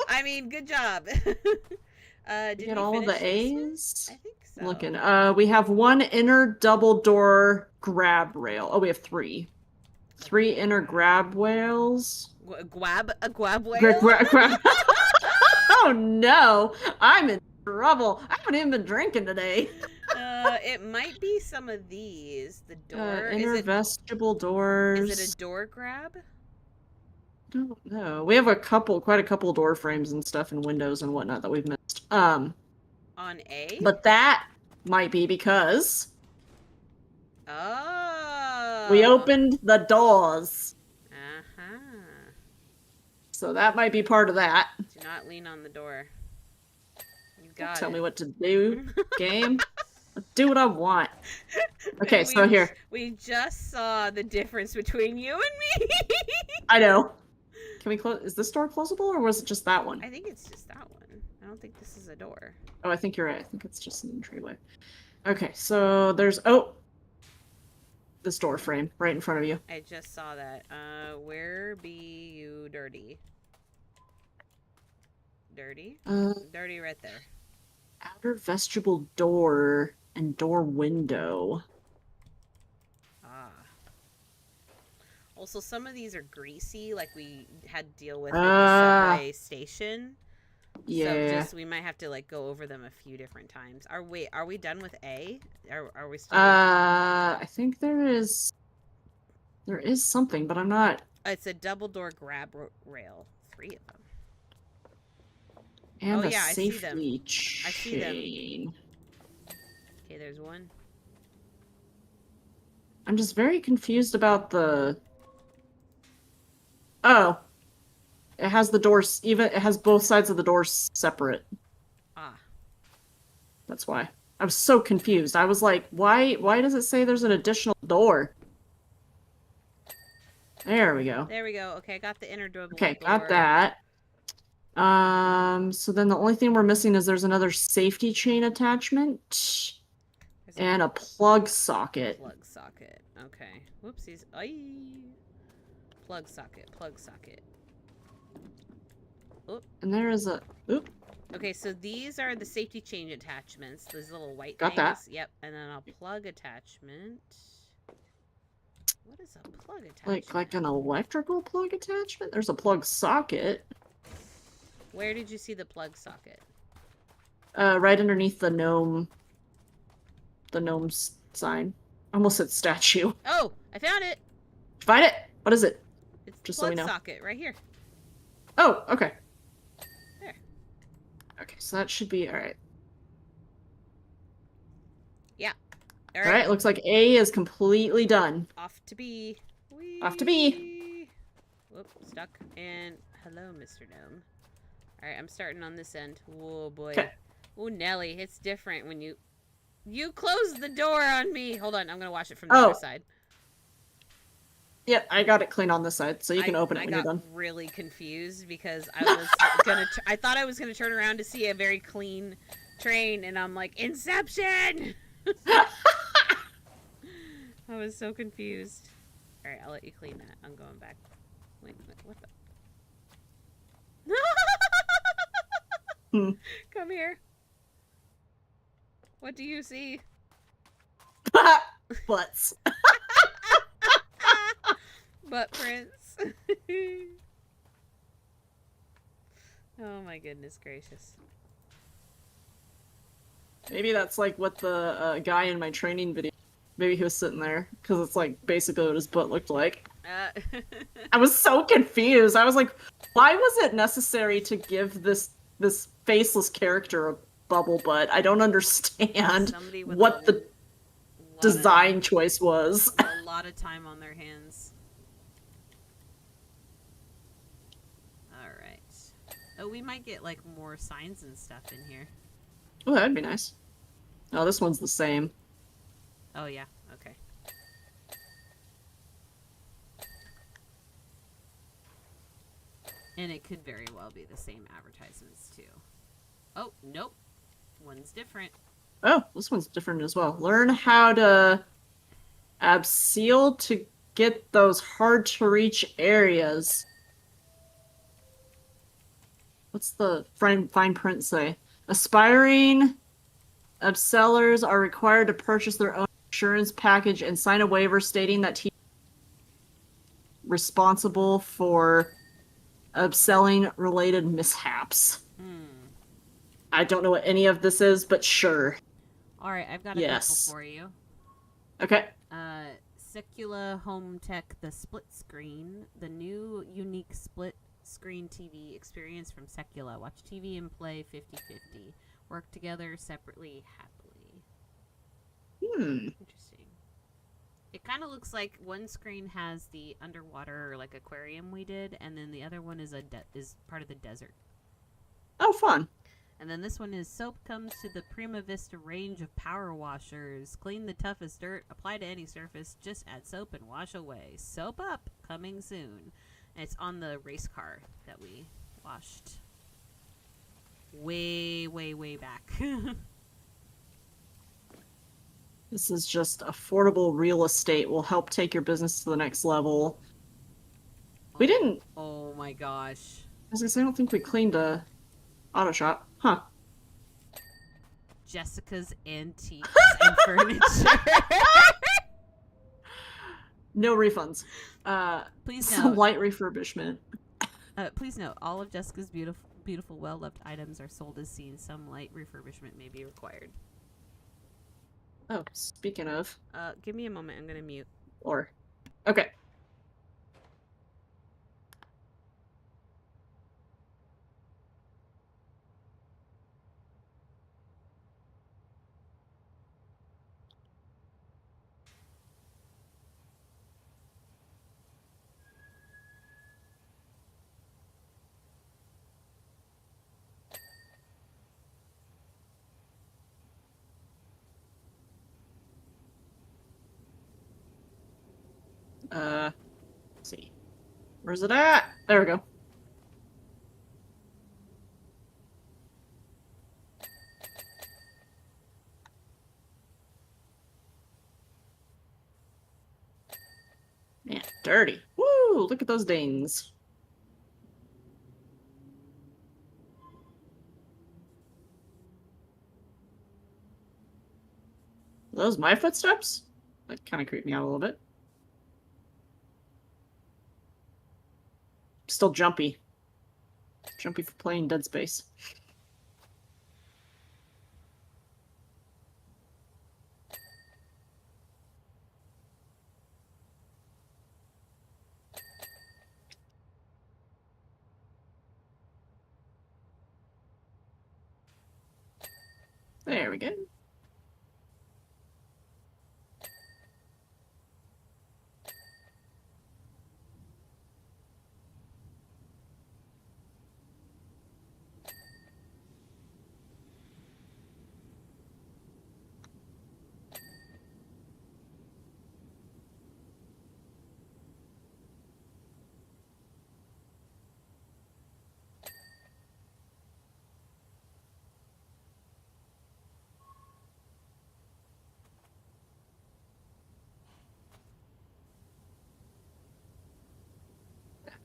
I mean, good job. Did get all of the A's? I think so. Looking. We have one inner double door grab rail. Oh, we have three. Three inner grab whales. A guab whale? Oh no! I'm in trouble. I haven't even been drinking today. It might be some of these. The door. Inner vestibule doors. Is it a door grab? Don't know. We have quite a couple door frames and stuff and windows and whatnot that we've missed. On A? But that might be because oh, we opened the doors. Uh-huh. So that might be part of that. Do not lean on the door. You Don't got tell it. me what to do, game. I'll do what I want. Okay, so here. We just saw the difference between you and me. I know. Can we close? Is this door closable, or was it just that one? I think it's just that one. I don't think this is a door. Oh, I think you're right. I think it's just an entryway. Okay, so there's this door frame right in front of you. I just saw that. Where be you dirty? Dirty? Dirty right there. Outer vestibule door and door window. Ah. Also, some of these are greasy, like we had to deal with at the subway station. Yeah. So we might have to like go over them a few different times. Are we done with A? Are we still? I think there is something, but I'm not. It's a double door grab rail. 3 of them. And oh a yeah, safety I see them. chain. Okay, there's one. I'm just very confused about the. Oh, it has the doors. It has both sides of the doors separate. Ah. That's why. I was so confused. I was like, why does it say there's an additional door? There we go. There we go. Okay, I got the inner door. Okay, got that. So then the only thing we're missing is there's another safety chain attachment and a plug socket. Plug socket. Okay. Whoopsies. Aye. Plug socket. Plug socket. Oop. And there is a. Oop. Okay, so these are the safety chain attachments. These little white Got things. that. Yep. And then a plug attachment. What is a plug attachment? Like an electrical plug attachment? There's a plug socket. Where did you see the plug socket? Right underneath the gnome. The gnome's sign. Almost said statue. Oh, I found it. Find it. What is it? It's Just the so we plug know. socket right here. Oh, okay. There. so that should be all right. Yeah. All All right. right, looks like A is completely done. Off to B. Off to B. Whee! Whoop, stuck. And hello, Mr. Gnome. All right, I'm starting on this end. Oh boy. Okay. Oh, Nelly, it's different when you closed the door on me. Hold on, I'm gonna watch it from the Oh. other side. Yeah, I got it clean on this side, so you can open it I when you're got done. really confused because I was I thought I was gonna turn around to see a very clean train, and I'm like, Inception! I was so confused. All right, I'll let you clean that. I'm going back. Wait, what the? Hmm. Come here. What do you see? Butts. Butt prints. Oh my goodness gracious. Maybe that's like what the guy in my training video. Maybe he was sitting there because it's like basically what his butt looked like. I was so confused. I was like, why was it necessary to give this faceless character a bubble butt? I don't understand what the design choice was. A lot of time on their hands. Alright. Oh, we might get like more signs and stuff in here. Oh, that'd be nice. Oh, this one's the same. Oh, yeah. Okay. And it could very well be the same advertisements, too. Oh, nope. One's different. Oh, this one's different as well. Learn how to abseil to get those hard-to-reach areas. What's the fine print say? Aspiring absellers are required to purchase their own insurance package and sign a waiver stating that he is responsible for upselling related mishaps. I don't know what any of this is, but sure. Alright, I've got a couple for you. Okay. Secula Home Tech, the split screen, the new unique split screen TV experience from Secula. Watch TV and play 50-50. Work together separately, happily. Interesting. It kind of looks like one screen has the underwater like aquarium we did, and then the other one is is part of the desert. Oh, fun. And then this one is soap comes to the Prima Vista range of power washers. Clean the toughest dirt, apply to any surface, just add soap and wash away. Soap up, coming soon. And it's on the race car that we washed way, way, way back. This is just affordable real estate will help take your business to the next level. We didn't. Oh my gosh. I was gonna say, I don't think we cleaned a auto shop. Huh. Jessica's Antiques and Furniture. No refunds. Please some note. light refurbishment. Please note, all of Jessica's beautiful, well-loved items are sold as seen. Some light refurbishment may be required. Oh, speaking of. Give me a moment. I'm gonna mute. Okay. Let's see. Where's it at? There we go. Man, dirty. Woo! Look at those dings. Are those my footsteps? That kind of creeped me out a little bit. Still jumpy. Jumpy for playing Dead Space. There we go.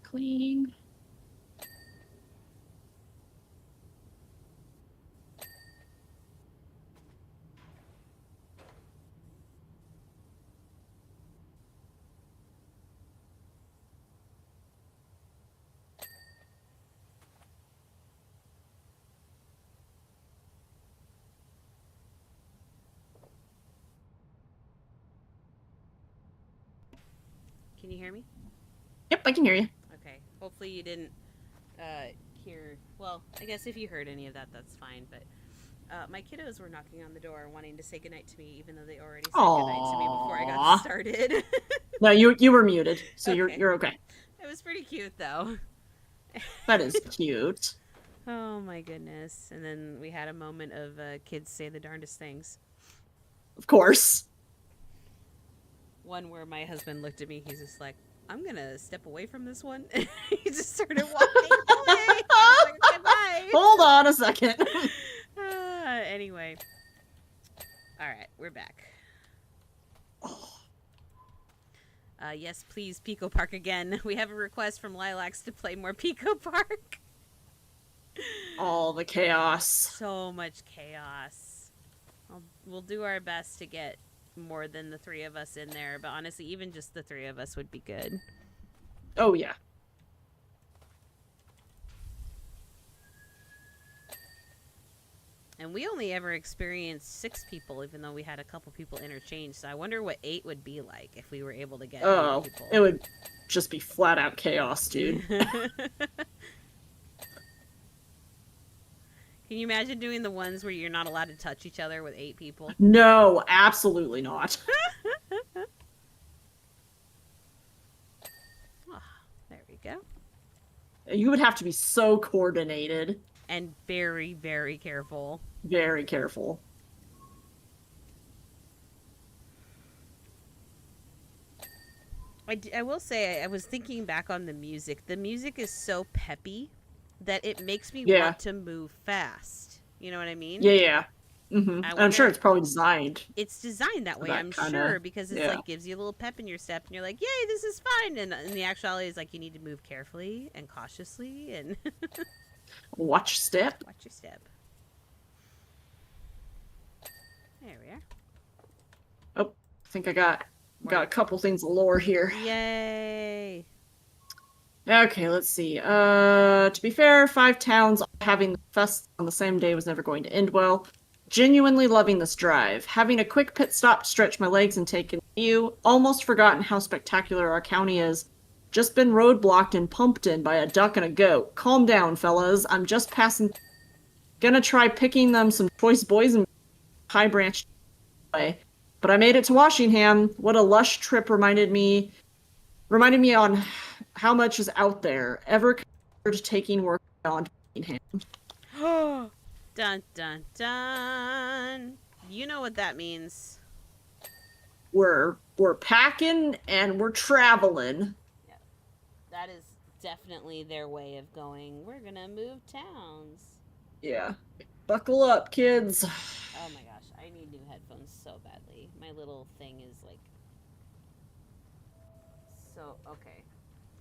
Clean. Can you hear me? Yep, I can hear you. Okay. Hopefully you didn't hear. Well, I guess if you heard any of that, that's fine. But my kiddos were knocking on the door, wanting to say goodnight to me, even though they already said goodnight to me before I got Aww. started. No, you were muted, so Okay. you're okay. It was pretty cute, though. That is cute. Oh my goodness! And then we had a moment of kids say the darndest things. Of course. One where my husband looked at me. He's just like, "I'm gonna step away from this one." He just started walking away. I was like, "Okay, bye." Hold on a second. Anyway, all right, we're back. Yes, please, Pico Park again. We have a request from Lilacs to play more Pico Park. All the chaos. So much chaos. We'll do our best to get more than the three of us in there, but honestly, even just the three of us would be good. Oh, yeah. And we only ever experienced 6 people, even though we had a couple people interchange. So I wonder what 8 would be like if we were able to get 8 people. It would just be flat out chaos, dude. Can you imagine doing the ones where you're not allowed to touch each other with 8 people? No, absolutely not. Oh, there we go. You would have to be so coordinated. And very, very careful. Very careful. I will say, I was thinking back on the music. The music is so peppy that it makes me want to move fast. You know what I mean? Yeah. Mm-hmm. I'm sure it's probably designed. It's designed that way, I'm sure, because it's like gives you a little pep in your step, and you're like, "Yay, this is fun!" And in the actuality, is like you need to move carefully and cautiously, and watch your step. Watch your step. There we are. Oh, I think I got a couple things of lore here. Yay! Okay, let's see. To be fair, 5 towns having the fest on the same day was never going to end well. Genuinely loving this drive. Having a quick pit stop to stretch my legs and take in view. Almost forgotten how spectacular our county is. Just been roadblocked and pumped in by a duck and a goat. Calm down, fellas. I'm just passing. Gonna try picking them some choice boys and high branch way. But I made it to Washington. What a lush trip reminded me on how much is out there. Ever considered taking work beyond Washington? Dun dun dun. You know what that means. We're packing and we're traveling. Yeah. That is definitely their way of going, we're gonna move towns. Yeah. Buckle up, kids. Oh my gosh, I need new headphones so badly. My little thing is like... So, okay.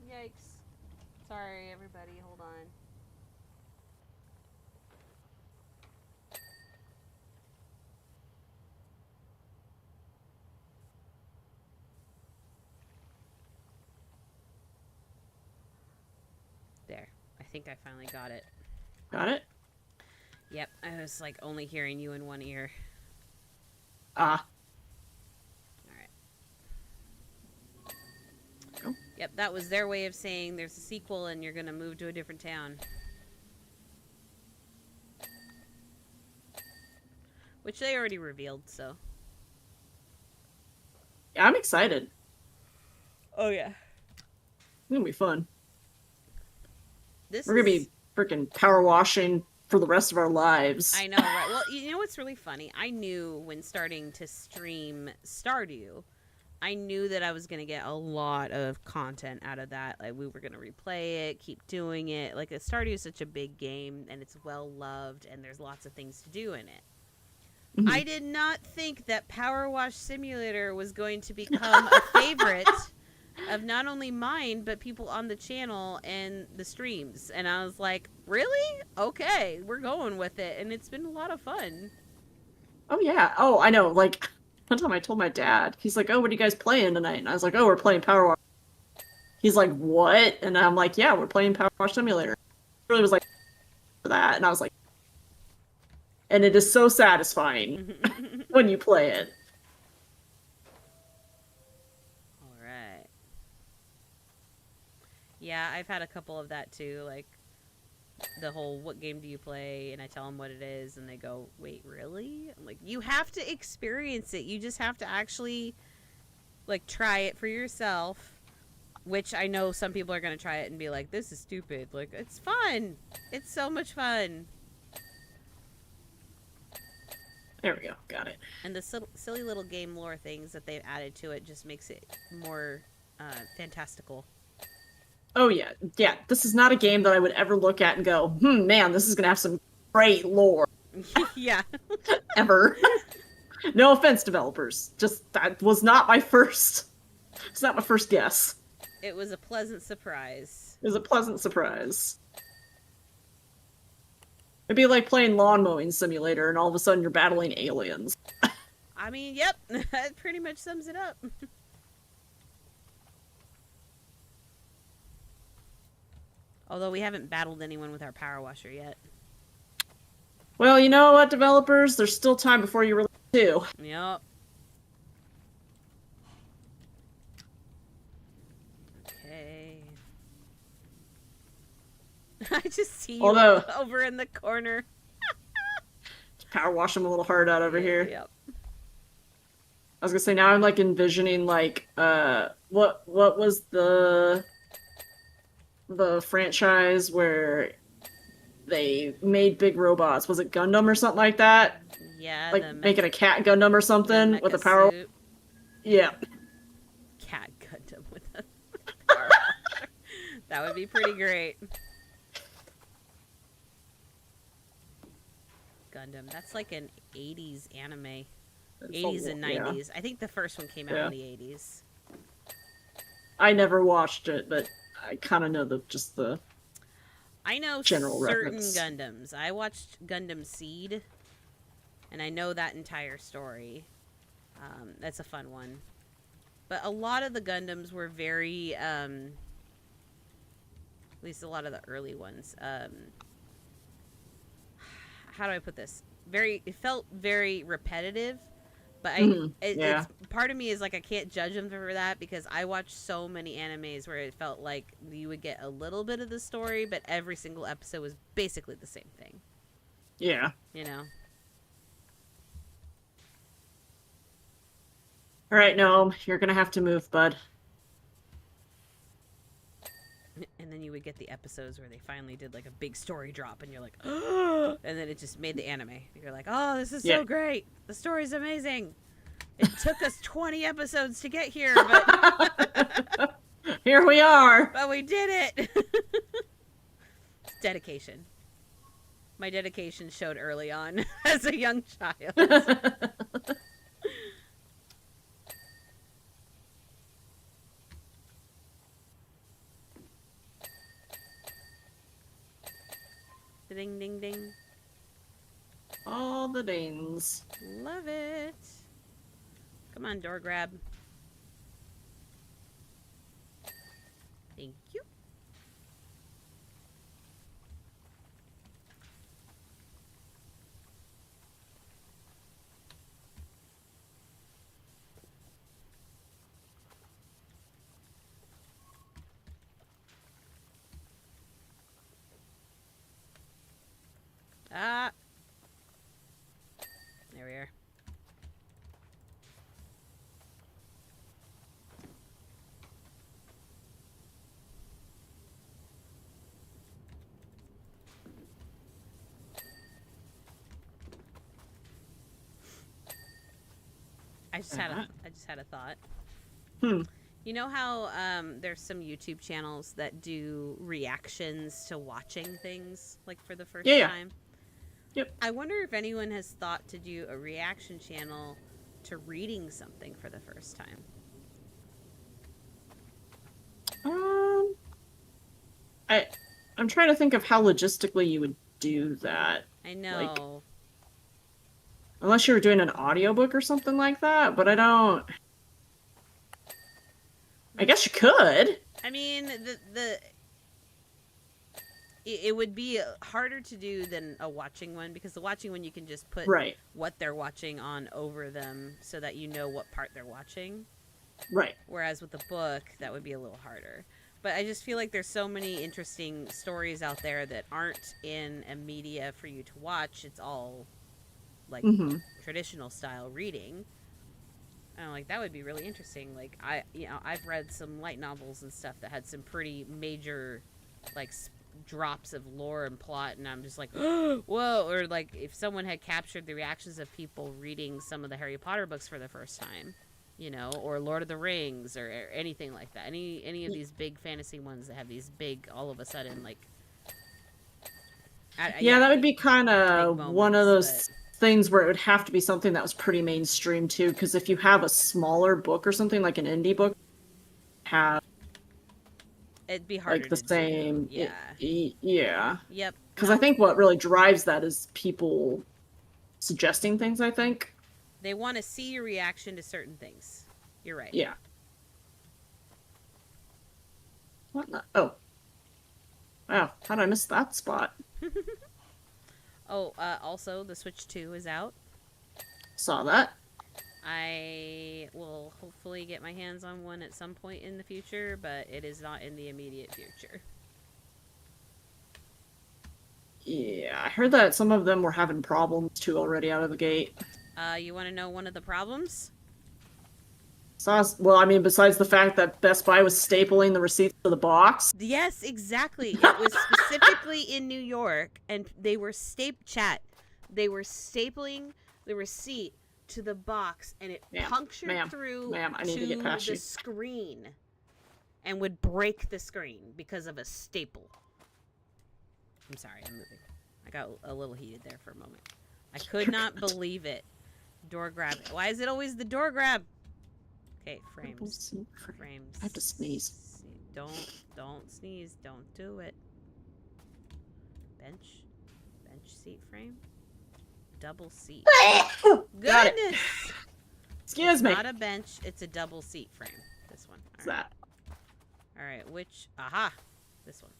Yikes. Sorry, everybody, hold on. There. I think I finally got it. Got it? Yep, I was like only hearing you in one ear. Ah. Alright. Oh. Yep, that was their way of saying there's a sequel and you're gonna move to a different town. which they already revealed. So. Yeah, I'm excited. Oh yeah. It's gonna be fun. This We're gonna is. be freaking power washing for the rest of our lives. I know, right? Well, you know what's really funny? I knew when starting to stream Stardew, I knew that I was going to get a lot of content out of that. Like, we were going to replay it, keep doing it. Like, Stardew is such a big game, and it's well loved, and there's lots of things to do in it. I did not think that Power Wash Simulator was going to become a favorite of not only mine, but people on the channel and the streams. And I was like, really? Okay, we're going with it. And it's been a lot of fun. Oh yeah. Oh, I know. Like one time I told my dad, he's like, "Oh, what are you guys playing tonight?" And I was like, "Oh, we're playing Power Wash." He's like, "What?" And I'm like, "Yeah, we're playing Power Wash Simulator." He really was like for that, and I was like, and it is so satisfying when you play it. All right. Yeah, I've had a couple of that too. Like the whole "what game do you play?" and I tell them what it is, and they go, "Wait, really?" I'm like, you have to experience it. You just have to actually like try it for yourself. Which I know some people are gonna try it and be like, "This is stupid." Like, it's fun. It's so much fun. There we go. Got it. And the silly little game lore things that they've added to it just makes it more fantastical. Oh yeah, yeah. This is not a game that I would ever look at and go, man, this is gonna have some great lore." Yeah. Ever. No offense, developers. Just that was not my first. It's not my first guess. It was a pleasant surprise. It was a pleasant surprise. It'd be like playing lawn mowing simulator, and all of a sudden you're battling aliens. I mean, yep, that pretty much sums it up. Although we haven't battled anyone with our power washer yet. Well, you know what, developers? There's still time before you release 2. Yep. Okay. I just see you Although, over in the corner. power wash them a little hard out over here. Yep. I was gonna say, now I'm like envisioning like what was the franchise where they made big robots? Was it Gundam or something like that? Yeah, Like making a cat Gundam or something with a power. suit. Yeah. Cat Gundam with a power washer. That would be pretty great. Gundam. That's like an 80s anime. 80s and 90s. Yeah. I think the first one came out in the 80s. I never watched it, but I kind of know the I know general certain reference. Gundams. I watched Gundam Seed, and I know that entire story. That's a fun one. But a lot of the Gundams were very, at least a lot of the early ones. How do I put this? It felt very repetitive. But it's part of me is like, I can't judge them for that because I watched so many animes where it felt like you would get a little bit of the story, but every single episode was basically the same thing. Yeah. You know? All right, Gnome, you're gonna have to move, bud. And then you would get the episodes where they finally did like a big story drop and you're like, oh, and then it just made the anime. You're like, oh, this is so great. The story's amazing. It took us 20 episodes to get here, but here we are. But we did it. It's dedication. My dedication showed early on as a young child. Ding, ding, ding. All the dings. Love it. Come on, door grab. Thank you. Ah. There we are. I just had a thought. Hmm. You know how there's some YouTube channels that do reactions to watching things like for the Yeah, first yeah. time? Yep. I wonder if anyone has thought to do a reaction channel to reading something for the first time. Um, I'm trying to think of how logistically you would do that. I Like, know. unless you were doing an audiobook or something like that, but I don't. I guess you could. I mean, it would be harder to do than a watching one, because the watching one you can just put Right. what they're watching on over them so that you know what part they're watching. Right. Whereas with the book, that would be a little harder. But I just feel like there's so many interesting stories out there that aren't in a media for you to watch. It's all like Mm-hmm. traditional style reading. And I'm like, that would be really interesting. Like I've read some light novels and stuff that had some pretty major like drops of lore and plot, and I'm just like, whoa. Or like if someone had captured the reactions of people reading some of the Harry Potter books for the first time, you know, or Lord of the Rings, or anything like that. Any of these big fantasy ones that have these big, all of a sudden, like, Yeah, that would be kind big of one of moments. those But things where it would have to be something that was pretty mainstream too, because if you have a smaller book or something like an indie book, have it'd be harder like the to do. same. Yeah. Yeah. Yep. Because I think what really drives that is people suggesting things, I think. They want to see your reaction to certain things. You're right. Yeah. What the? Oh. Wow. How did I miss that spot? Oh, also, the Switch 2 is out. Saw that. I will hopefully get my hands on one at some point in the future, but it is not in the immediate future. Yeah, I heard that some of them were having problems too already out of the gate. You want to know one of the problems? Well, I mean, besides the fact that Best Buy was stapling the receipts to the box. Yes, exactly. It was specifically in New York, and they were They were stapling the receipt to the box, and it punctured through I need to get past the you. screen, and would break the screen because of a staple. I'm sorry, I'm moving. I got a little heated there for a moment. I could not believe it. Door grab. Why is it always the door grab? Okay, frames. Frames. I have to sneeze. Don't sneeze. Don't do it. Bench seat frame. Double seat. Got it. Goodness. Excuse me. Not a bench. It's a double seat frame. This one. What's that? All right. Which? Aha. This one.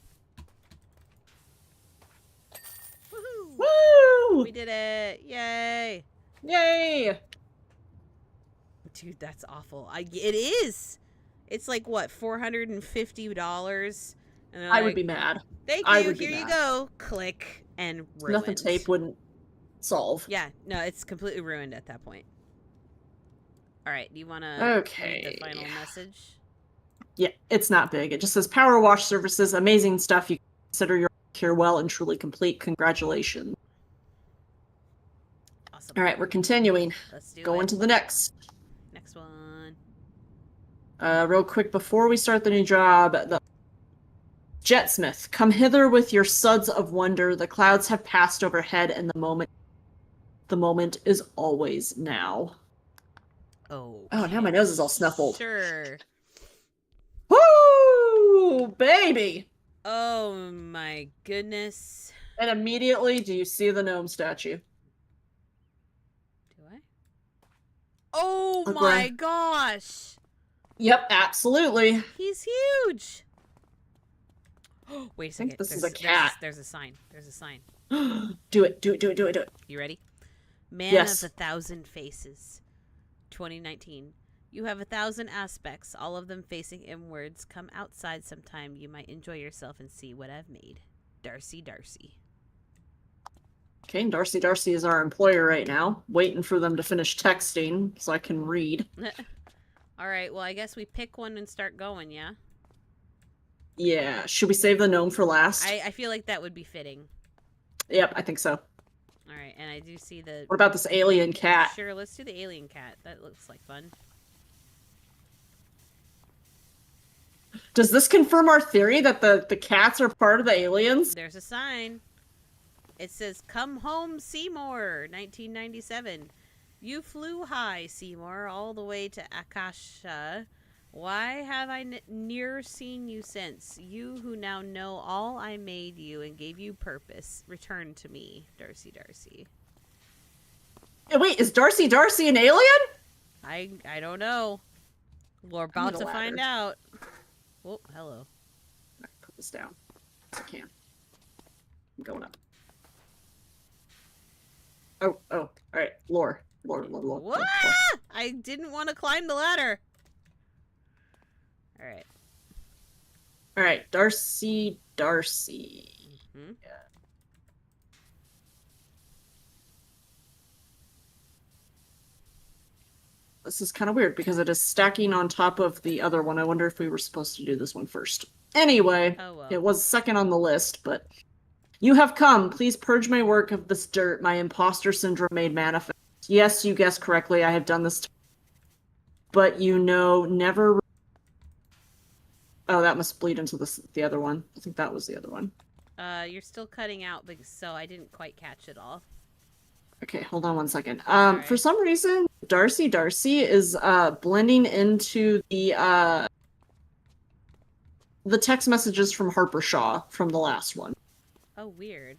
Woohoo! Woo! We did it! Yay! Yay! Dude, that's awful. It is. It's like what, $450, and I would be mad. Thank I you. would be Here you mad. go. Click and ruined. Nothing tape wouldn't solve. Yeah, no, it's completely ruined at that point. All right, do you want to read the final message? Yeah, it's not big. It just says Power Wash Services, amazing stuff. You consider your care well and truly complete. Congratulations. Awesome. All right, we're continuing. Let's do Going it. to the next one. Real quick before we start the new job, the Jetsmith, come hither with your suds of wonder. The clouds have passed overhead, and the moment is always now. Oh, now my nose is all snuffled. Sure. Woo, baby! Oh my goodness. And immediately, do you see the gnome statue? Do I? Oh my gosh! Yep, absolutely. He's huge. Wait a second. I think this is a cat. There's a sign. There's a sign. Do it. You ready? Man Yes. of 1,000 faces. 2019. You have 1,000 aspects, all of them facing inwards. Come outside sometime. You might enjoy yourself and see what I've made. Darcy. Okay, Darcy is our employer right now, waiting for them to finish texting so I can read. All right, well, I guess we pick one and start going, yeah? Yeah, should we save the gnome for last? I feel like that would be fitting. Yep, I think so. All right, and I do see the... What about this alien cat? Sure, let's do the alien cat. That looks like fun. Does this confirm our theory that the cats are part of the aliens? There's a sign. It says, "Come home, Seymour, 1997. You flew high, Seymour, all the way to Akasha. Why have I ne'er seen you since? You who now know all I made you and gave you purpose. Return to me, Darcy Darcy." Wait, is Darcy an alien? I don't know. We're about to find out. Oh, hello. Put this down. I can. I'm going up. Oh, all right. Lore. What? I didn't want to climb the ladder. All right. Darcy. Mm-hmm. Yeah. This is kind of weird because it is stacking on top of the other one. I wonder if we were supposed to do this one first. Anyway, Oh, well. It was second on the list, but you have come. Please purge my work of this dirt, my imposter syndrome made manifest. Yes, you guessed correctly. I have done this. But you know, never. Oh, that must bleed into the other one. I think that was the other one. You're still cutting out, so I didn't quite catch it all. Okay, hold on one second. Right. For some reason, Darcy is blending into the text messages from Harper Shaw from the last one. Oh, weird.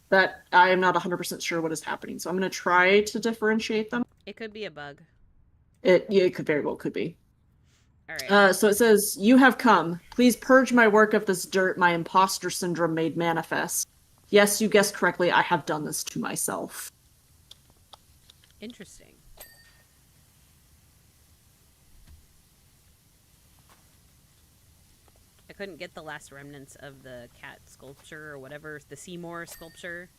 That I am not 100% sure what is happening, so I'm going to try to differentiate them. It could be a bug. It could very well could be. All right. So it says, "You have come. Please purge my work of this dirt, my imposter syndrome made manifest. Yes, you guessed correctly. I have done this to myself." Interesting. I couldn't get the last remnants of the cat sculpture or whatever, the Seymour sculpture.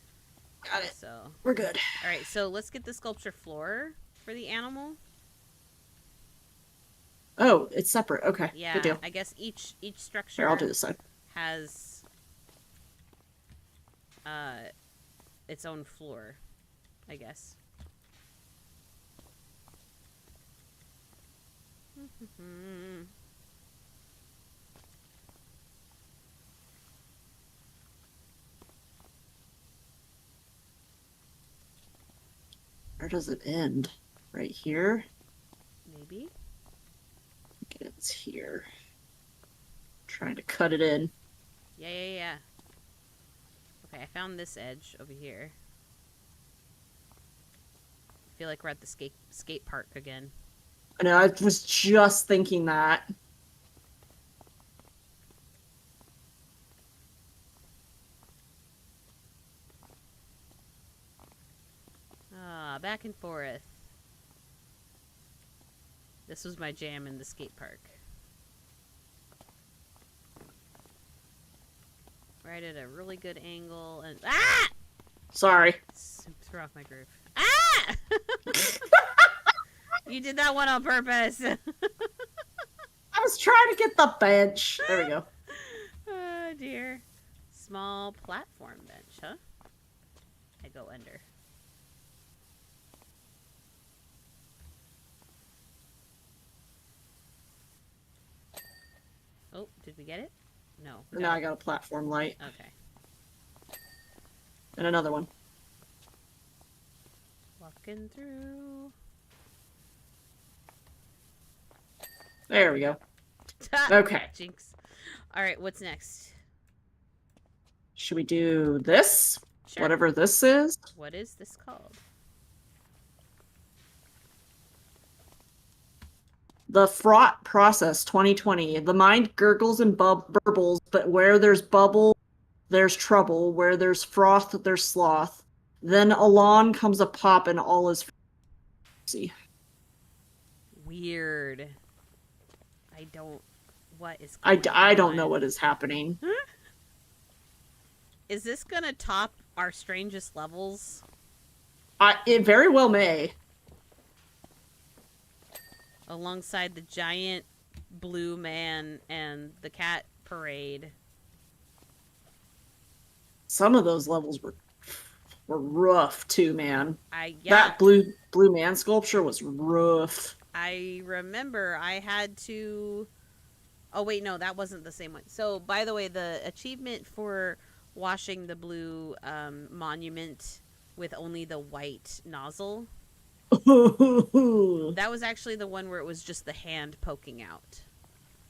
Got it. So we're good. All right, so let's get the sculpture floor for the animal. Oh, it's separate. Okay. Yeah, good deal. I guess each structure Here, I'll do this side. has its own floor, I guess. Where does it end? Right here? Maybe. It's here. Trying to cut it in. Yeah. Okay, I found this edge over here. I feel like we're at the skate park again. I know, I was just thinking that. Back and forth. This was my jam in the skate park. Right at a really good angle and... Ah! Sorry. Threw off my groove. Ah! You did that one on purpose. I was trying to get the bench. There we go. Oh, dear. Small platform bench, huh? I go under. Oh, did we get it? No. Now I got a platform light. Okay. And another one. Walking through. There we go. Okay. Jinx. Alright, what's next? Should we do this? Sure. Whatever this is? What is this called? The Fraught Process 2020. The mind gurgles and burbles, but where there's bubble, there's trouble. Where there's froth, there's sloth. Then along comes a pop and all is... See. Weird. I don't... What is I going don't on? know what is happening. Is this gonna top our strangest levels? It very well may. Alongside the giant blue man and the cat parade. Some of those levels were were rough too, man. Yeah, That blue man sculpture was rough. I remember I had to. Oh wait, no, that wasn't the same one. So, by the way, the achievement for washing the blue monument with only the white nozzle, Oh, that was actually the one where it was just the hand poking out.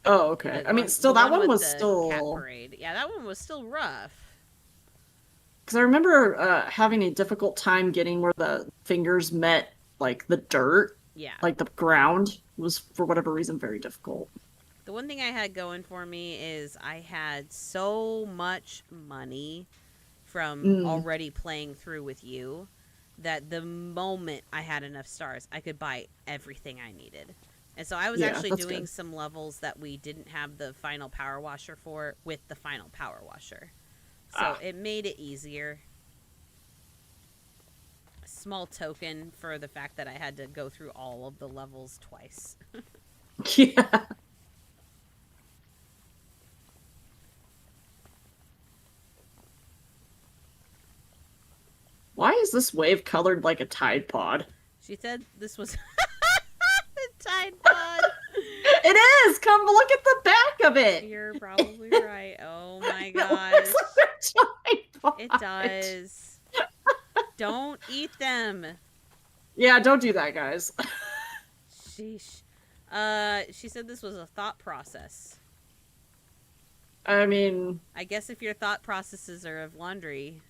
okay. The I mean, one, still, the that one one with was the cat still parade. Yeah, that one was still rough. because I remember having a difficult time getting where the fingers met like the dirt, Yeah. like the ground was for whatever reason very difficult. The one thing I had going for me is I had so much money from Mm, already playing through with you that the moment I had enough stars, I could buy everything I needed. And so I was yeah, actually that's doing good. some levels that we didn't have the final power washer for with the final power washer. So Ah, it made it easier. Small token for the fact that I had to go through all of the levels twice. yeah. Why is this wave colored like a Tide Pod? She said this was a Tide Pod. It is. Come look at the back of it. You're probably right. Oh my It looks gosh. like a Tide It Pod. does. Don't eat them. Yeah, don't do that, guys. Sheesh. She said this was a thought process. I mean, I guess if your thought processes are of laundry.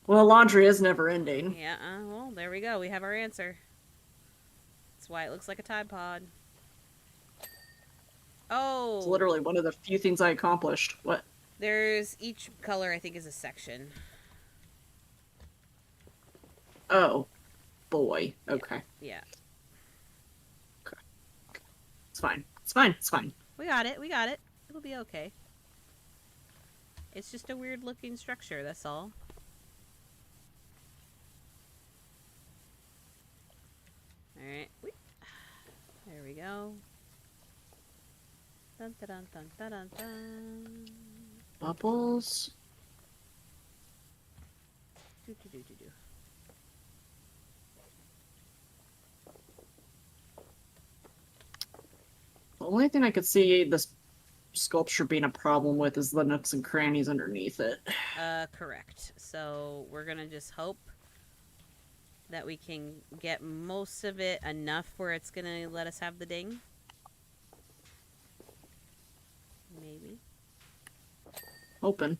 well, laundry is never ending. Yeah, well, there we go. We have our answer. That's why it looks like a Tide Pod. It's Oh, literally one of the few things I accomplished. What? there's each color, I think, is a section. Oh, boy. Yeah, Okay. yeah. Okay. It's fine. It's fine. It's fine. We got it. We got it. It'll be okay. It's just a weird looking structure, that's all. Alright. There we go. Dun dun dun dun dun dun. Bubbles. Do, do, do, do, do. The only thing I could see this sculpture being a problem with is the nooks and crannies underneath it. Correct. So we're gonna just hope that we can get most of it enough where it's gonna let us have the ding. Maybe. Open.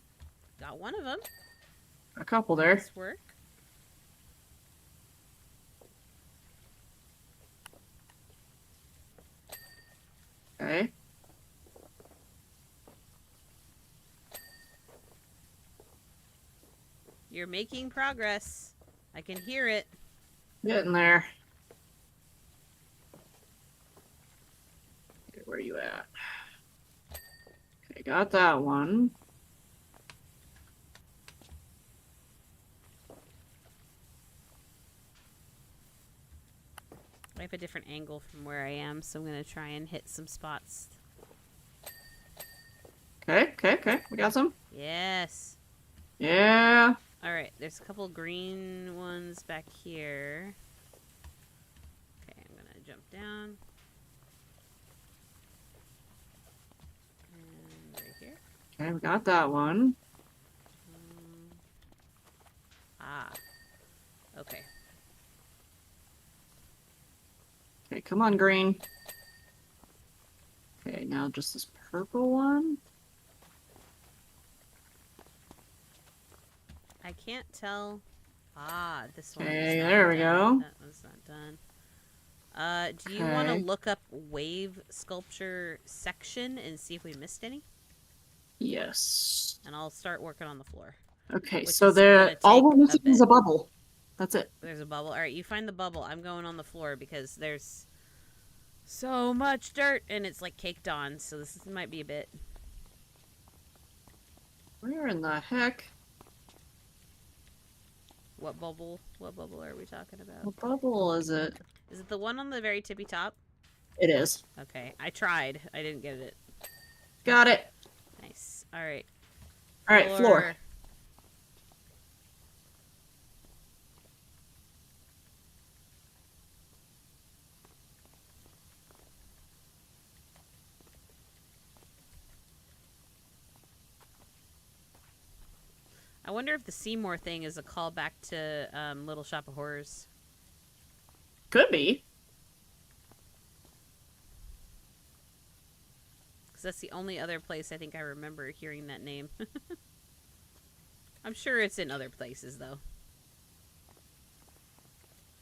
Got one of them. A couple there. Nice work. Okay. You're making progress. I can hear it. Getting there. Okay, where are you at? Okay, got that one. I have a different angle from where I am, so I'm gonna try and hit some spots. Okay. We got some. Yes. Yeah. Alright, there's a couple green ones back here. Okay, I'm gonna jump down. And right here. Okay, we got that one. Ah. Okay. Okay, come on, green. Okay, now just this purple one. I can't tell. Ah, this one. Okay, is not there we done. go. That one's not done. Do you want to Okay. look up wave sculpture section and see if we missed any? Yes. And I'll start working on the floor. Okay, Which so is gonna all we're take a missing is bit. a bubble. That's it. There's a bubble. All right, you find the bubble. I'm going on the floor because there's so much dirt and it's like caked on. So this might be a bit. Where in the heck? What bubble? What bubble are we talking about? What bubble is it? Is it the one on the very tippy top? It is. Okay, I tried. I didn't get it. Got it. Nice. All right. All right, floor. I wonder if the Seymour thing is a callback to Little Shop of Horrors. Could be. Because that's the only other place I think I remember hearing that name. I'm sure it's in other places, though.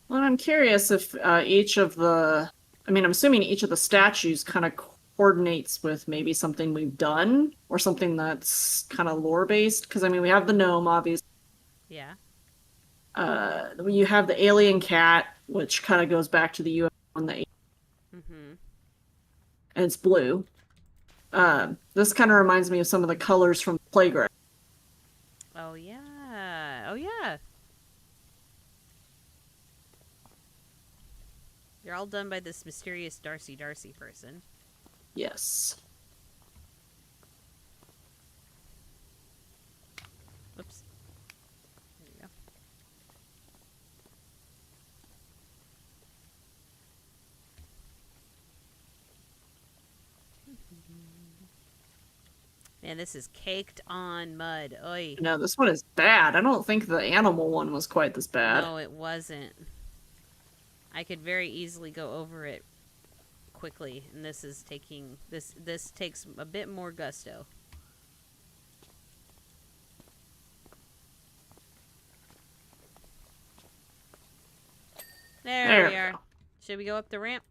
Well, I'm curious if each of the, I mean, I'm assuming each of the statues kind of coordinates with maybe something we've done or something that's kind of lore based. Because I mean, we have the gnome, obviously. Yeah. You have the alien cat, which kind of goes back to the UFO and Mm-hmm. and it's blue. This kind of reminds me of some of the colors from the playground. Oh, yeah. Oh, yeah. You're all done by this mysterious Darcy person. Yes. Oops. There you go. Man, this is caked on mud. Oi. No, this one is bad. I don't think the animal one was quite this bad. No, it wasn't. I could very easily go over it quickly, and this is taking this takes a bit more gusto. There we are. Go. Should we go up the ramp?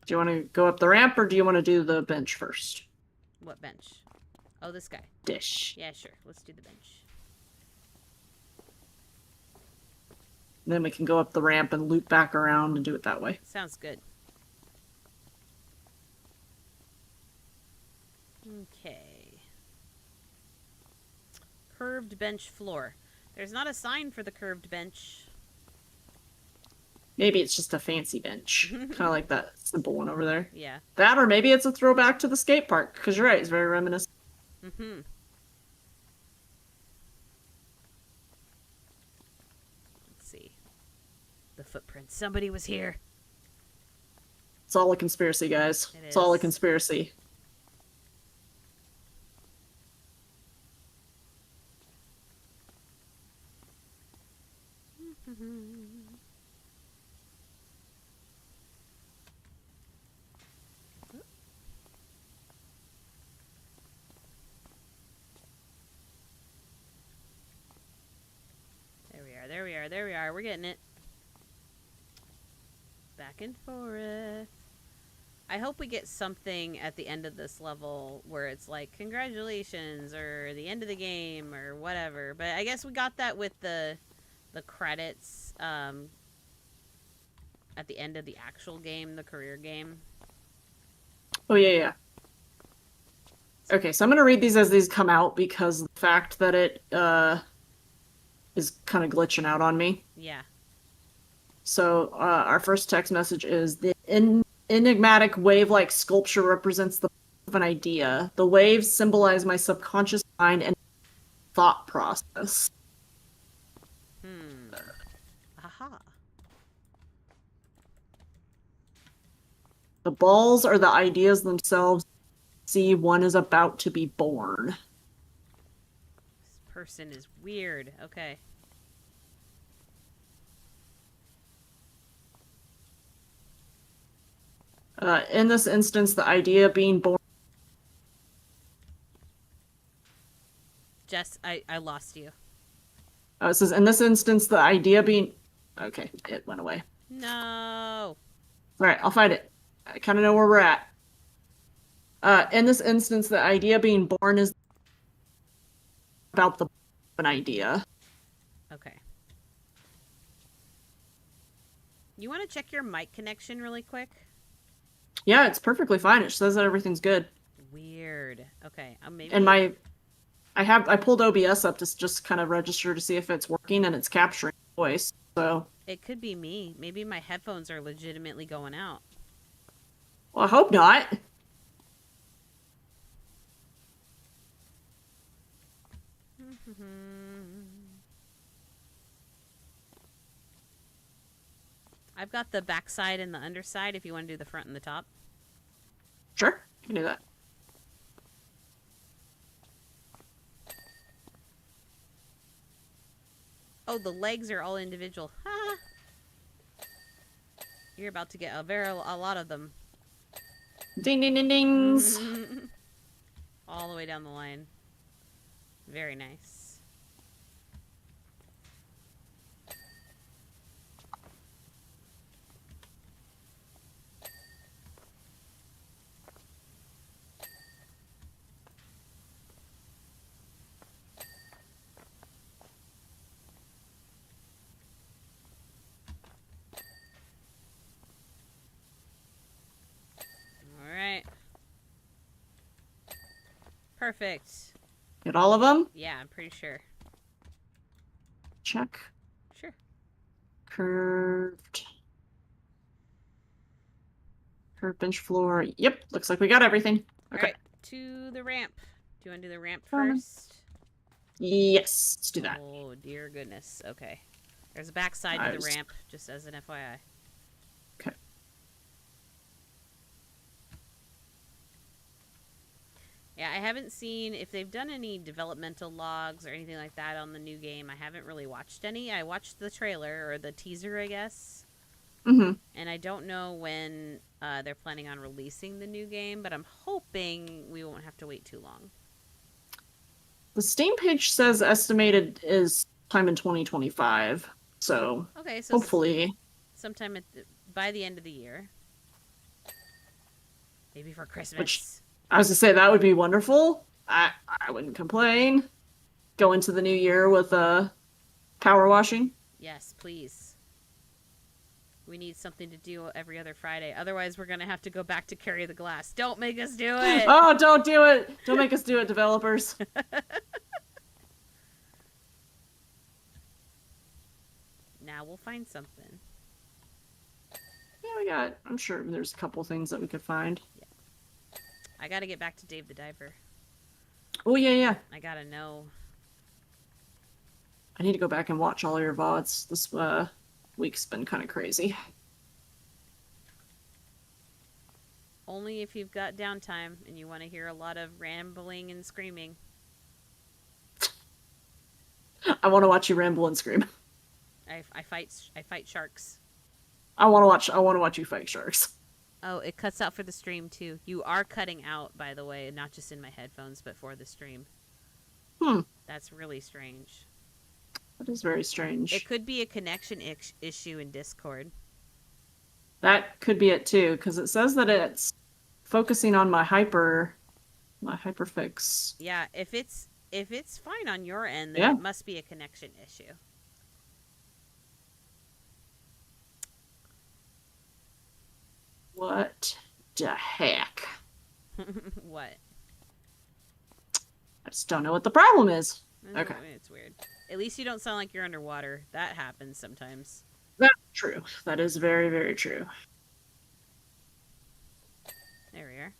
Do you want to go up the ramp or do you want to do the bench first? What bench? Oh, this guy. Dish. Yeah, sure. Let's do the bench. Then we can go up the ramp and loop back around and do it that way. Sounds good. Okay. Curved bench floor. There's not a sign for the curved bench. Maybe it's just a fancy bench. Kind of like that simple one over there. Yeah. That, or maybe it's a throwback to the skate park, because you're right, it's very reminiscent. Mm-hmm. Let's see. The footprints. Somebody was here. It's all a conspiracy, guys. It's all a conspiracy. There we are. We're getting it. Back and forth. I hope we get something at the end of this level where it's like, congratulations, or the end of the game, or whatever. But I guess we got that with the credits at the end of the actual game, the career game. Oh, yeah. Okay, so I'm going to read these as these come out because the fact that it is kind of glitching out on me. Yeah. So our first text message is the enigmatic wave-like sculpture represents the of an idea. The waves symbolize my subconscious mind and thought process. Aha. The balls are the ideas themselves. See, one is about to be born. This person is weird. Okay. In this instance, the idea being born. Jess, I lost you. It says, in this instance, the idea being. Okay, it went away. No. Alright, I'll find it. I kind of know where we're at. In this instance, the idea being born is about the an idea. Okay. You want to check your mic connection really quick? Yeah, it's perfectly fine. It says that everything's good. Weird. Okay. Maybe. And I pulled OBS up to just kind of register to see if it's working, and it's capturing voice. So it could be me. Maybe my headphones are legitimately going out. Well, I hope not. I've got the backside and the underside if you want to do the front and the top. Sure, you can do that. Oh, the legs are all individual. Ha! You're about to get a lot of them. Ding, ding, ding, dings. All the way down the line. Very nice. All right. Perfect. Get all of them? Yeah, I'm pretty sure. Check. Sure. Curved. Curved bench floor. Yep, looks like we got everything. All Okay. right, to the ramp. Do you want to do the ramp Coming. first? Yes, let's do that. Oh, dear goodness. Okay. There's a backside to the ramp, just as an FYI. Okay. Yeah, I haven't seen if they've done any developmental logs or anything like that on the new game. I haven't really watched any. I watched the trailer, or the teaser, I guess. Mm-hmm. And I don't know when they're planning on releasing the new game, but I'm hoping we won't have to wait too long. The Steam page says estimated is time in 2025. So, okay, so hopefully sometime by the end of the year. Maybe for Christmas. Which, I was to say, that would be wonderful. I wouldn't complain. Go into the new year with power washing. Yes, please. We need something to do every other Friday. Otherwise, we're going to have to go back to carry the glass. Don't make us do it. Oh, don't do it. Don't make us do it, developers. Now we'll find something. Yeah, I'm sure there's a couple things that we could find. Yeah. I got to get back to Dave the Diver. Oh, yeah. I got to know. I need to go back and watch all your VODs. This week's been kind of crazy. Only if you've got downtime and you want to hear a lot of rambling and screaming. I want to watch you ramble and scream. I fight sharks. I want to watch you fight sharks. Oh, it cuts out for the stream too. You are cutting out, by the way, not just in my headphones, but for the stream. That's really strange. That is very strange. It could be a connection issue in Discord. That could be it too, because it says that it's focusing on my hyperfix. Yeah, if it's fine on your end, then it must be a connection issue. What the heck? What? I just don't know what the problem is. Okay. It's weird. At least you don't sound like you're underwater. That happens sometimes. That's true. That is very, very true. There we are.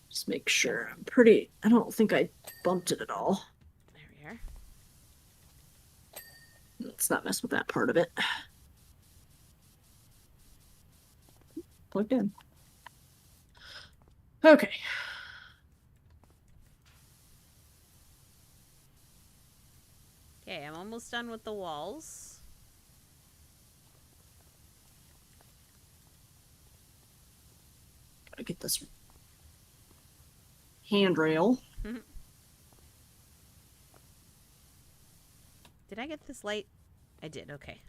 Just make sure. I don't think I bumped it at all. There we are. Let's not mess with that part of it. Plugged in. Okay. Okay, I'm almost done with the walls. Gotta get this handrail. Did I get this light? I did, okay.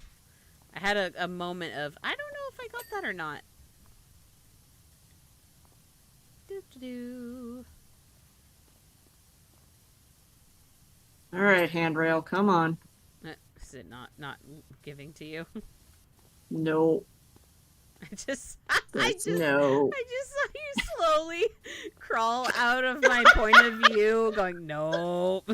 I had a moment of, I don't know if I got that or not. Doo-doo-doo. All right, handrail, come on. Is it not giving to you? No. I just no. I just saw you slowly crawl out of my point of view, going, nope.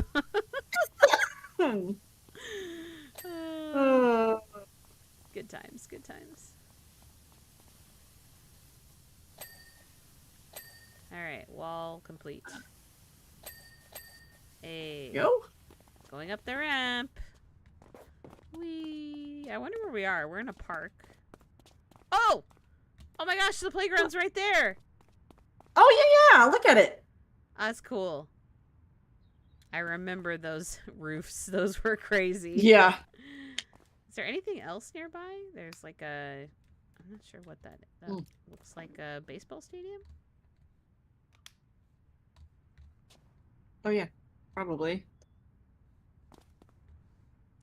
Good times, good times. Alright, wall complete. Hey. Go? Going up the ramp. Whee! I wonder where we are. We're in a park. Oh! Oh my gosh, the playground's right there! Oh, yeah, look at it. That's cool. I remember those roofs. Those were crazy. Yeah. Is there anything else nearby? There's like a. I'm not sure what that Mm. looks like. A baseball stadium. Oh yeah, probably.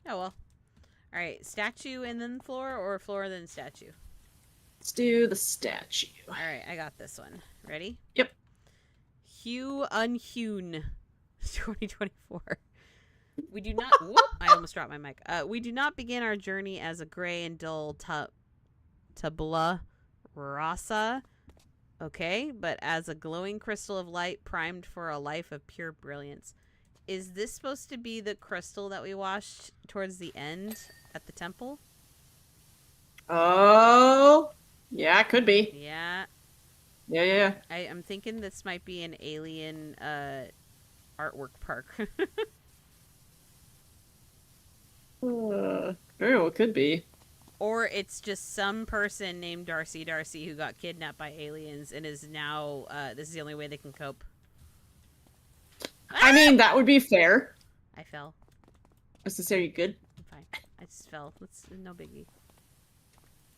Oh well. All right, statue and then floor, or floor and then statue. Let's do the statue. All right, I got this one. Ready? Yep. Hue unhewn, 2024. We do not. Whoop! I almost dropped my mic. We do not begin our journey as a gray and dull tabula rasa. Okay, but as a glowing crystal of light primed for a life of pure brilliance. Is this supposed to be the crystal that we washed towards the end at the temple? Oh, yeah, it could be. Yeah, Yeah, yeah. I'm thinking this might be an alien artwork park. Very well could be. Or it's just some person named Darcy who got kidnapped by aliens and is now this is the only way they can cope. I mean, that would be fair. I fell. As to say, are you good? I'm fine. I just fell. That's no biggie.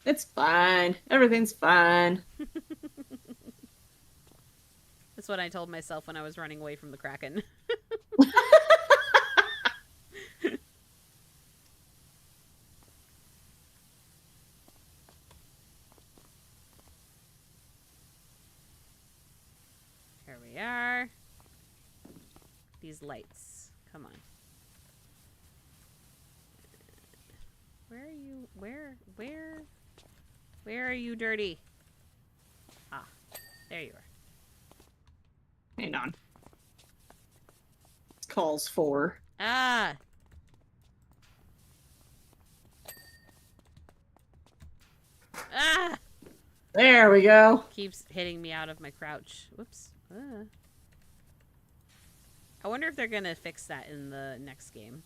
It's fine. Everything's fine. That's what I told myself when I was running away from the Kraken. Here we are. These lights. Come on. Where are you? Where are you, dirty? Ah, there you are. Hang on. This calls for. Ah! Ah! There we go. Keeps hitting me out of my crouch. Whoops. I wonder if they're gonna fix that in the next game.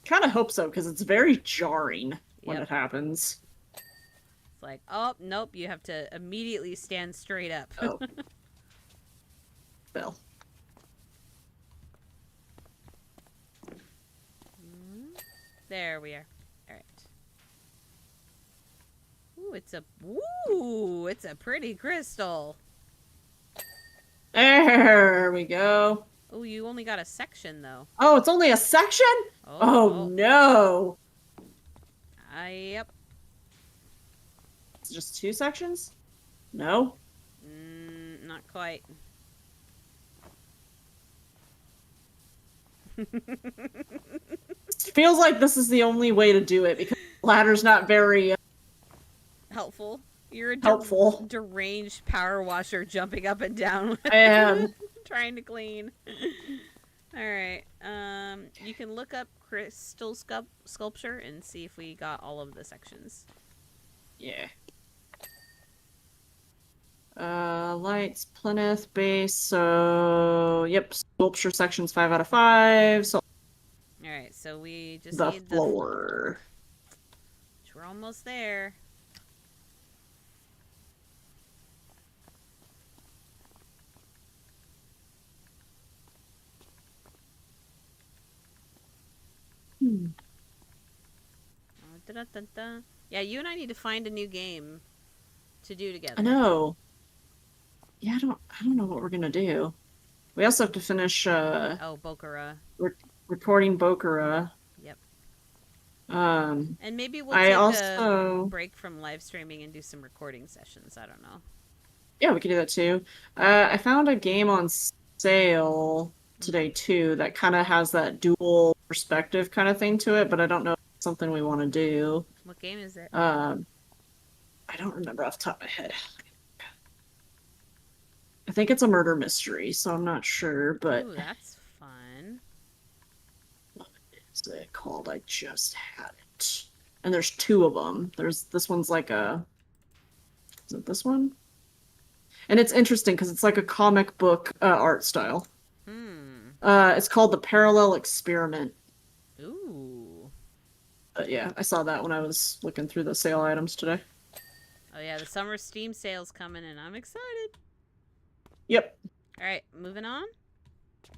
Kind of hope so, because it's very jarring when Yep. it happens. It's like, oh, nope, you have to immediately stand straight up. Oh. Bill. There we are. All right. Ooh, it's a pretty crystal. There we go. Oh, you only got a section though. Oh, it's only a section? Oh no. Yep. It's just 2 sections? No? Not quite. It feels like this is the only way to do it because the ladder's not very Helpful. You're a helpful. deranged power washer jumping up and down. I am. Trying to clean. All right. You can look up crystal sculpture and see if we got all of the sections. Yeah. Lights, plinth, base, so yep, sculpture sections 5 out of 5. So All right, so we just the need floor. Which we're almost there. Da-da-da-da. Yeah, you and I need to find a new game to do together. I know. Yeah, I don't know what we're gonna do. We also have to finish Oh, Bokura. recording Bokura. Yep. And maybe we'll I take also a break from live streaming and do some recording sessions. I don't know. Yeah, we could do that too. I found a game on sale today too that kind of has that dual perspective kind of thing to it, but I don't know if it's something we want to do. What game is it? I don't remember off the top of my head. I think it's a murder mystery, so I'm not sure, but Ooh, that's fun. what is it called? I just had it. And there's 2 of them. There's this one's like a is it this one? And it's interesting because it's like a comic book art style. It's called The Parallel Experiment. Ooh. Yeah, I saw that when I was looking through the sale items today. Oh yeah, the summer Steam sale's coming and I'm excited. Yep. All right, moving on.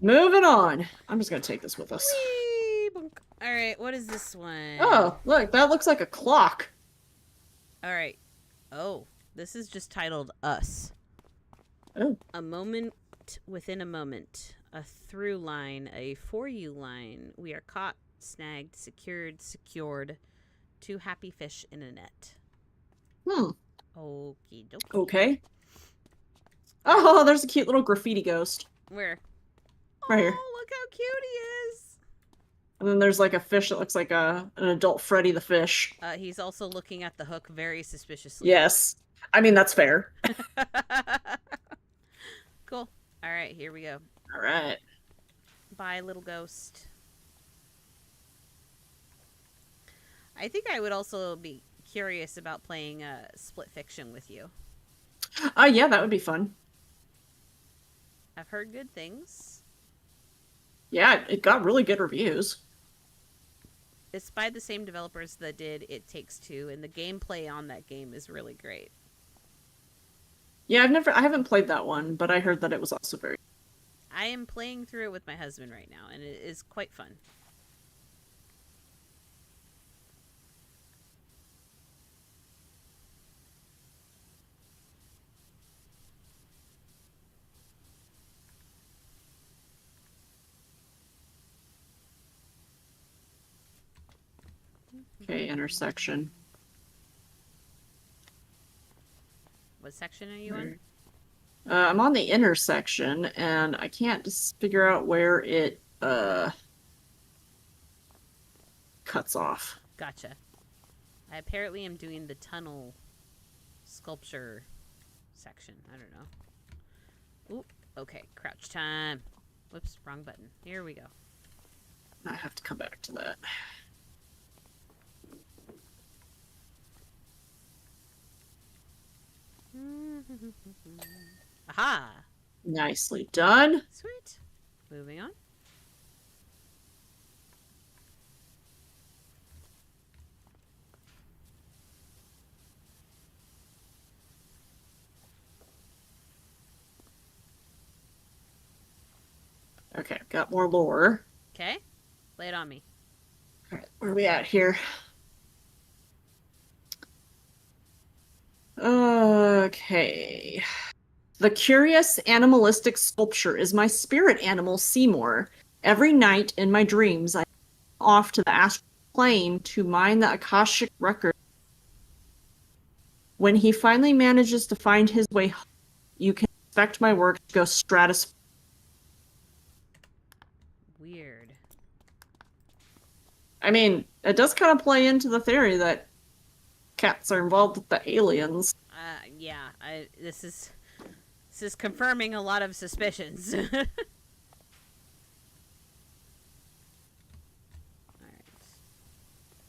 Moving on. I'm just gonna take this with us. Whee! Bonk. All right, what is this one? Oh, look, that looks like a clock. All right. Oh, this is just titled Us. Oh. A moment within a moment. A through line, a for you line. We are caught, snagged, secured. Two happy fish in a net. Okie dokie. Okay. Oh, there's a cute little graffiti ghost. Where? Right here. Oh, look how cute he is. And then there's like a fish that looks like an adult Freddy the fish. He's also looking at the hook very suspiciously. Yes. I mean, that's fair. Cool. All right, here we go. All right. Bye, little ghost. I think I would also be curious about playing split fiction with you. Yeah, that would be fun. I've heard good things. Yeah, it got really good reviews. It's by the same developers that did It Takes Two, and the gameplay on that game is really great. Yeah, I haven't played that one, but I heard that it was also very. I am playing through it with my husband right now, and it is quite fun. Okay, intersection. What section are you on? I'm on the intersection, and I can't just figure out where it cuts off. Gotcha. I apparently am doing the tunnel sculpture section. I don't know. Oop. Okay, crouch time. Whoops, wrong button. Here we go. I have to come back to that. Aha! Nicely done. Sweet. Moving on. Okay, I've got more lore. Okay. Lay it on me. All right, where are we at here? Okay. The curious animalistic sculpture is my spirit animal, Seymour. Every night in my dreams, I go off to the astral plane to mine the Akashic record. When he finally manages to find his way home, you can expect my work to go stratus. Weird. I mean, it does kind of play into the theory that cats are involved with the aliens. Yeah. This is confirming a lot of suspicions. All right.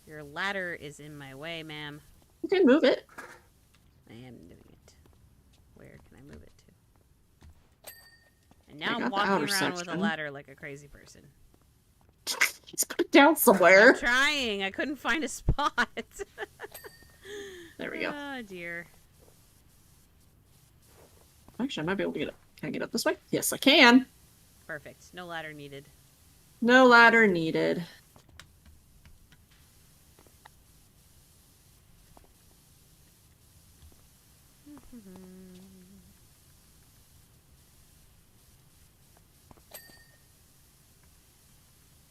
Your ladder is in my way, ma'am. Okay, move it. I am doing it. Where can I move it to? And now I'm walking around with a ladder like a crazy person. Just put it down somewhere. I'm trying. I couldn't find a spot. There we go. Oh, dear. Actually, I might be able to get up. Can I get up this way? Yes, I can. Perfect. No ladder needed. No ladder needed.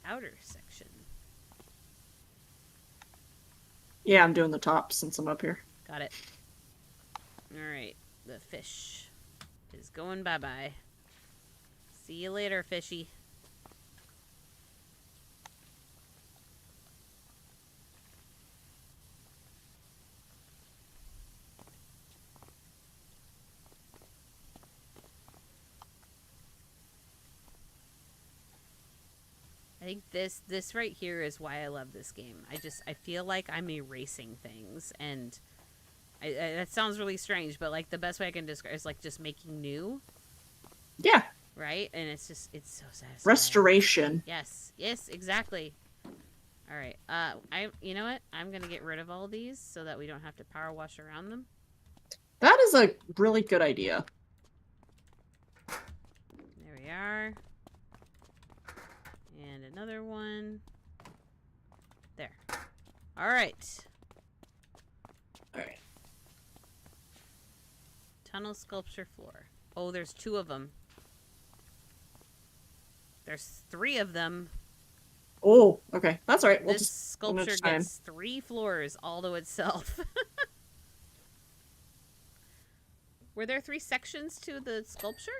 Outer section. Yeah, I'm doing the top since I'm up here. Got it. Alright. The fish is going bye-bye. See you later, fishy. I think this right here is why I love this game. I feel like I'm erasing things, and that sounds really strange, but like the best way I can describe is like just making new. Yeah. Right? And it's so satisfying. Restoration. Yes, exactly. All right. You know what? I'm gonna get rid of all these so that we don't have to power wash around them. That is a really good idea. There we are. another one. There. All right. All right. Tunnel sculpture floor. Oh, there's 2 of them. There's 3 of them. Oh, okay. That's all right. We'll This just sculpture gets 3 floors all to itself. Were there 3 sections to the sculpture?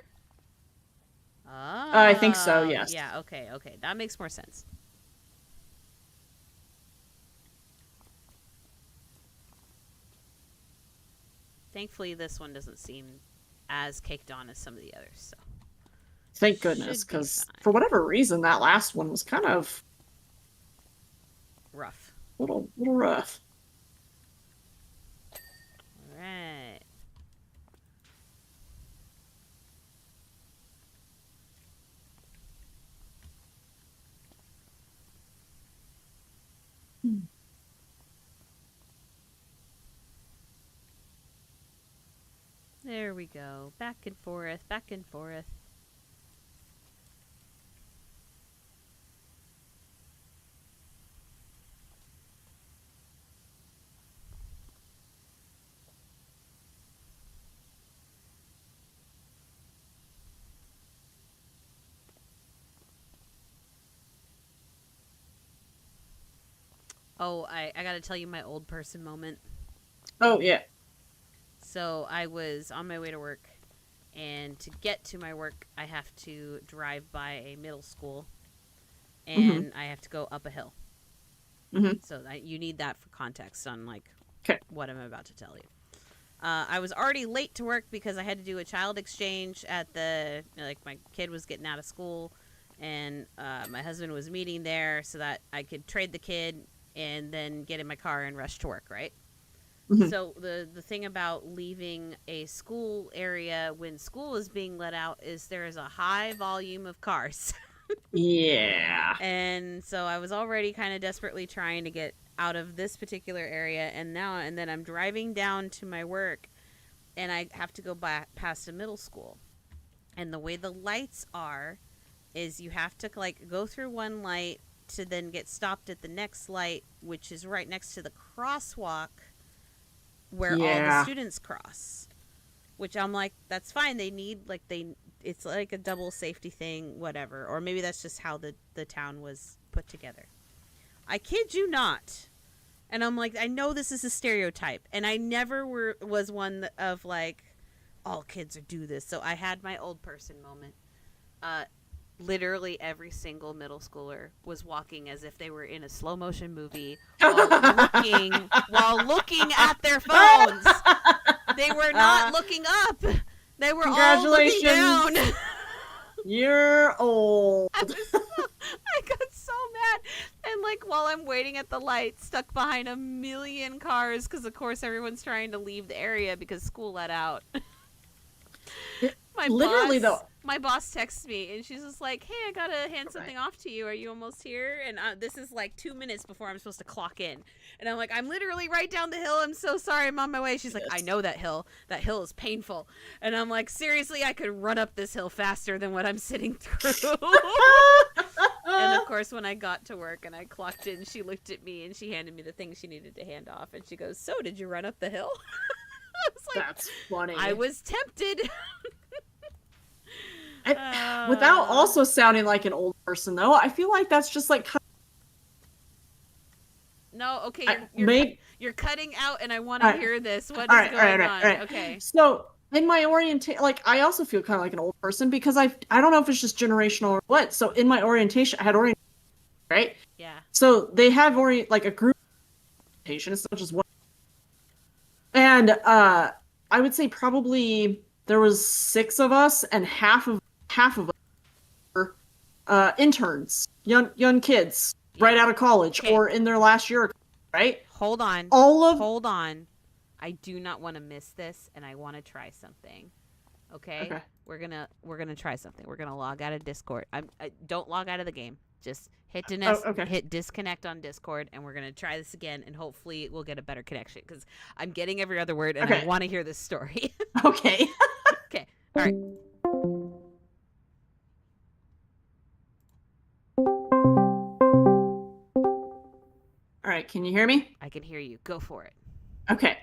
I think so, yes. Yeah, okay. That makes more sense. Thankfully, this one doesn't seem as caked on as some of the others, so. Thank goodness, because for whatever reason, that last one was kind of rough. Little rough. All right. There we go. Back and forth, back and forth. Oh, I gotta tell you my old person moment. Oh, yeah. So I was on my way to work, and to get to my work, I have to drive by a middle school, and I have to go up a hill. So you need that for context on like what I'm about to tell you. I was already late to work because I had to do a child exchange at the, like, my kid was getting out of school, and my husband was meeting there so that I could trade the kid and then get in my car and rush to work, right? So the thing about leaving a school area when school is being let out is there is a high volume of cars. Yeah. And so I was already kind of desperately trying to get out of this particular area, and then I'm driving down to my work, and I have to go past a middle school. And the way the lights are is you have to like go through one light to then get stopped at the next light, which is right next to the crosswalk where all the students cross. Which I'm like, that's fine. They need it's like a double safety thing, whatever. Or maybe that's just how the town was put together. I kid you not. And I'm like, I know this is a stereotype, and I never was one of like, all kids do this. So I had my old person moment. Literally every single middle schooler was walking as if they were in a slow motion movie while looking at their phones. They were not looking up. They were all looking down. You're old. I got so mad. And like while I'm waiting at the light, stuck behind a million cars, because of course everyone's trying to leave the area because school let out. My boss texts me, and she's just like, hey, I gotta hand something off to you. Are you almost here? And this is like 2 minutes before I'm supposed to clock in. And I'm like, I'm literally right down the hill. I'm so sorry. I'm on my way. She's like, I know that hill. That hill is painful. And I'm like, seriously, I could run up this hill faster than what I'm sitting through. And of course, when I got to work and I clocked in, she looked at me and she handed me the thing she needed to hand off. And she goes, so did you run up the hill? I was like, that's funny. I was tempted. Without also sounding like an old person, though, I feel like that's just like. No, okay, you're cutting out, and I want to hear this. What is going on? Okay. So in my orientation, like I also feel kind of like an old person because I don't know if it's just generational or what. So in my orientation, I had orientation, right? Yeah. So they have like a group orientation. It's not just one. And I would say probably there was 6 of us, and half of us were interns, young kids, right out of college or in their last year, right? Hold on. Hold on. I do not want to miss this, and I want to try something. Okay. We're gonna try something. We're gonna log out of Discord. I don't log out of the game. Just hit hit disconnect on Discord, and we're gonna try this again, and hopefully we'll get a better connection because I'm getting every other word, and I want to hear this story. Okay. Okay. All right. right, can you hear me? I can hear you. Go for it. Okay.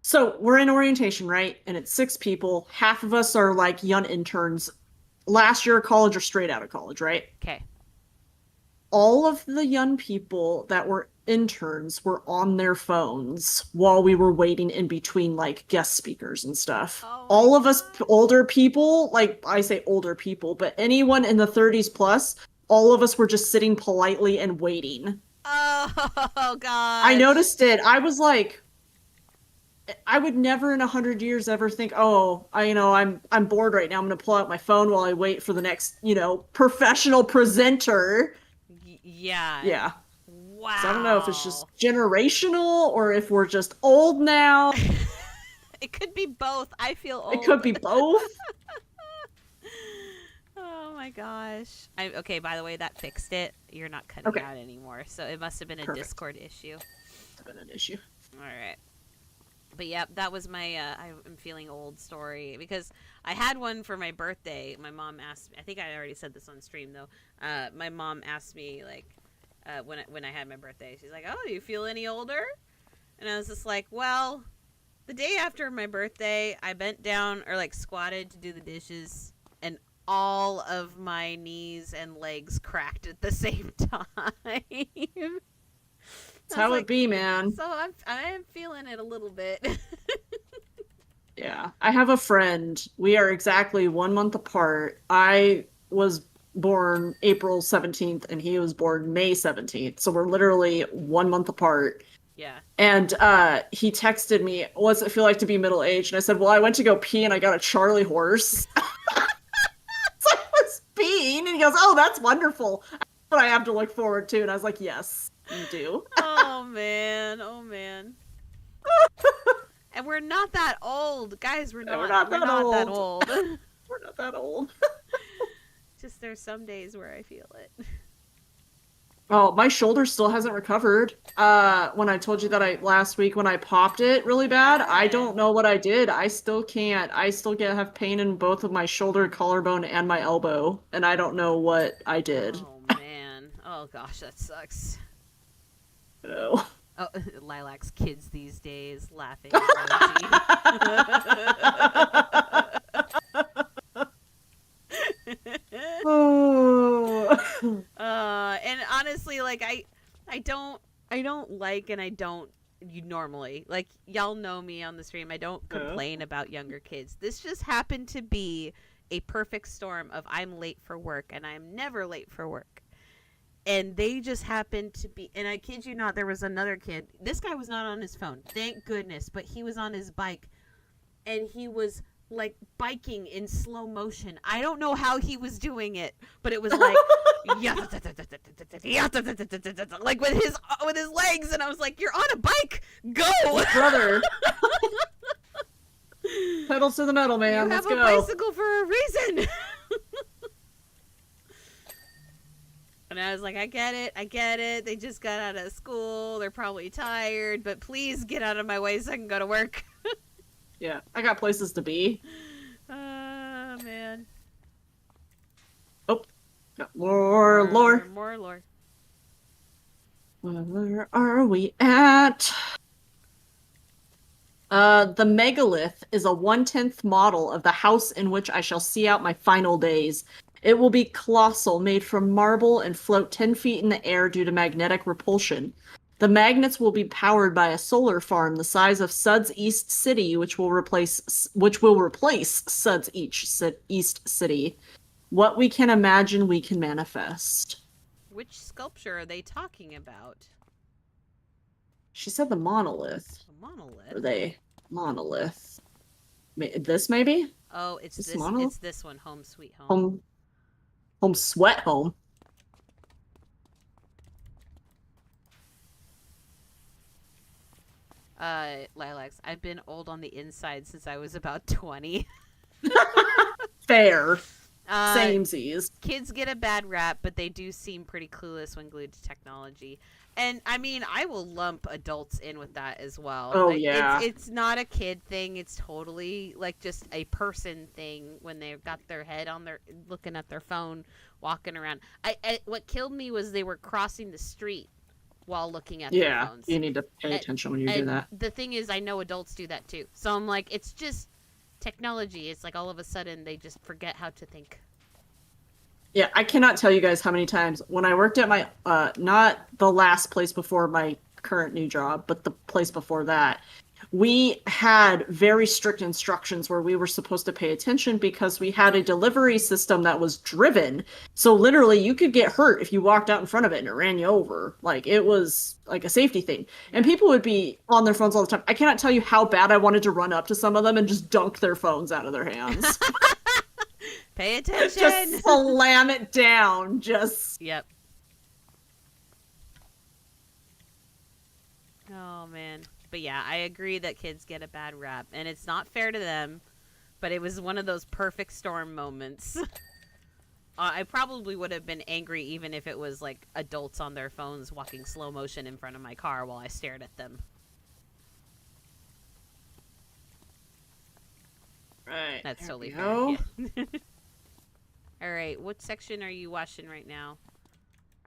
So we're in orientation, right? And it's 6 people. Half of us are like young interns, last year of college or straight out of college, right? Okay. All of the young people that were interns were on their phones while we were waiting in between like guest speakers and stuff. Oh my All of us god. older people, like I say older people, but anyone in the 30s plus, all of us were just sitting politely and waiting. Oh I gosh. noticed it. I was like, I would never in 100 years ever think, oh, I'm bored right now. I'm gonna pull out my phone while I wait for the next, professional presenter. Yeah. Yeah. So I don't know if it's just Wow. generational or if we're just old now. It could be both. I feel It could old. be both. Oh my gosh. Okay, by the way, that fixed it. You're not cutting Okay, out anymore. So it must have been a perfect. Discord issue. It's been an issue. All right. But yeah, that was my I'm feeling old story because I had one for my birthday. My mom asked me, I think I already said this on stream though. My mom asked me like when I had my birthday. She's like, "Oh, do you feel any older?" And I was just like, "Well, the day after my birthday, I bent down or like squatted to do the dishes and all of my knees and legs cracked at the same time." It's I was how it like, be, man. so I'm feeling it a little bit. Yeah. I have a friend. We are exactly 1 month apart. I was born April 17th and he was born May 17th. So we're literally 1 month apart. Yeah. And he texted me, "What's it feel like to be middle aged?" And I said, "Well, I went to go pee and I got a Charlie horse." So I was peeing, and he goes, "Oh, that's wonderful. That's what I have to look forward to." And I was like, "Yes, you do." Oh man. Oh man. And we're not that old, guys. We're And we're not. not We're that not that old. old. We're not that old. Just there's some days where I feel it. Oh, my shoulder still hasn't recovered. When I told you that I last week when I popped it really bad, I Yeah. don't know what I did. I still can't. I still get have pain in both of my shoulder, collarbone, and my elbow, and I don't know what I did. Oh man. Oh gosh, that sucks. Oh. Oh, Lilac's kids these days laughing emoji. Oh. And honestly, like I don't like, and I don't you normally like y'all know me on the stream. I don't complain about younger kids. This just happened to be a perfect storm of I'm late for work, and I'm never late for work. And they just happened to be, and I kid you not, there was another kid. This guy was not on his phone, thank goodness, but he was on his bike, and he was like biking in slow motion. I don't know how he was doing it, but it was like like with his legs, and I was like, "You're on a bike, go!" Brother, pedal to the metal, You man. have Let's a go. bicycle for a reason. And I was like, I get it. I get it. They just got out of school. They're probably tired, but please get out of my way so I can go to work. Yeah, I got places to be. Man. Oh, got more lore. More lore. Where are we at? The megalith is a 1/10th model of the house in which I shall see out my final days. It will be colossal, made from marble and float 10 feet in the air due to magnetic repulsion. The magnets will be powered by a solar farm the size of Suds East City, which will replace Suds East City. What we can imagine, we can manifest. Which sculpture are they talking about? She said the monolith. A monolith. Are they monolith? This maybe? Oh, it's This this. monolith? It's this one. Home Sweet Home. Home sweat home. Lilacs. I've been old on the inside since I was about 20. Fair. Uh, Samesies. Kids get a bad rap, but they do seem pretty clueless when glued to technology. And I mean, I will lump adults in with that as well. Oh, yeah. It's not a kid thing. It's totally like just a person thing when they've got their head on their looking at their phone, walking around. What killed me was they were crossing the street while looking at their Yeah, phones. you need to pay And, attention when you do and that. the thing is, I know adults do that too. So I'm like, it's just technology. It's like all of a sudden they just forget how to think. Yeah, I cannot tell you guys how many times when I worked at my not the last place before my current new job, but the place before that, we had very strict instructions where we were supposed to pay attention because we had a delivery system that was driven. So literally you could get hurt if you walked out in front of it and it ran you over. Like it was like a safety thing. And Yeah. people would be on their phones all the time. I cannot tell you how bad I wanted to run up to some of them and just dunk their phones out of their hands. Pay attention. Just slam it down. Just Yep. Oh man. But yeah, I agree that kids get a bad rap, and it's not fair to them. But it was one of those perfect storm moments. I probably would have been angry even if it was like adults on their phones walking slow motion in front of my car while I stared at them. right. That's There totally we fair. go. Yeah. All right, what section are you watching right now?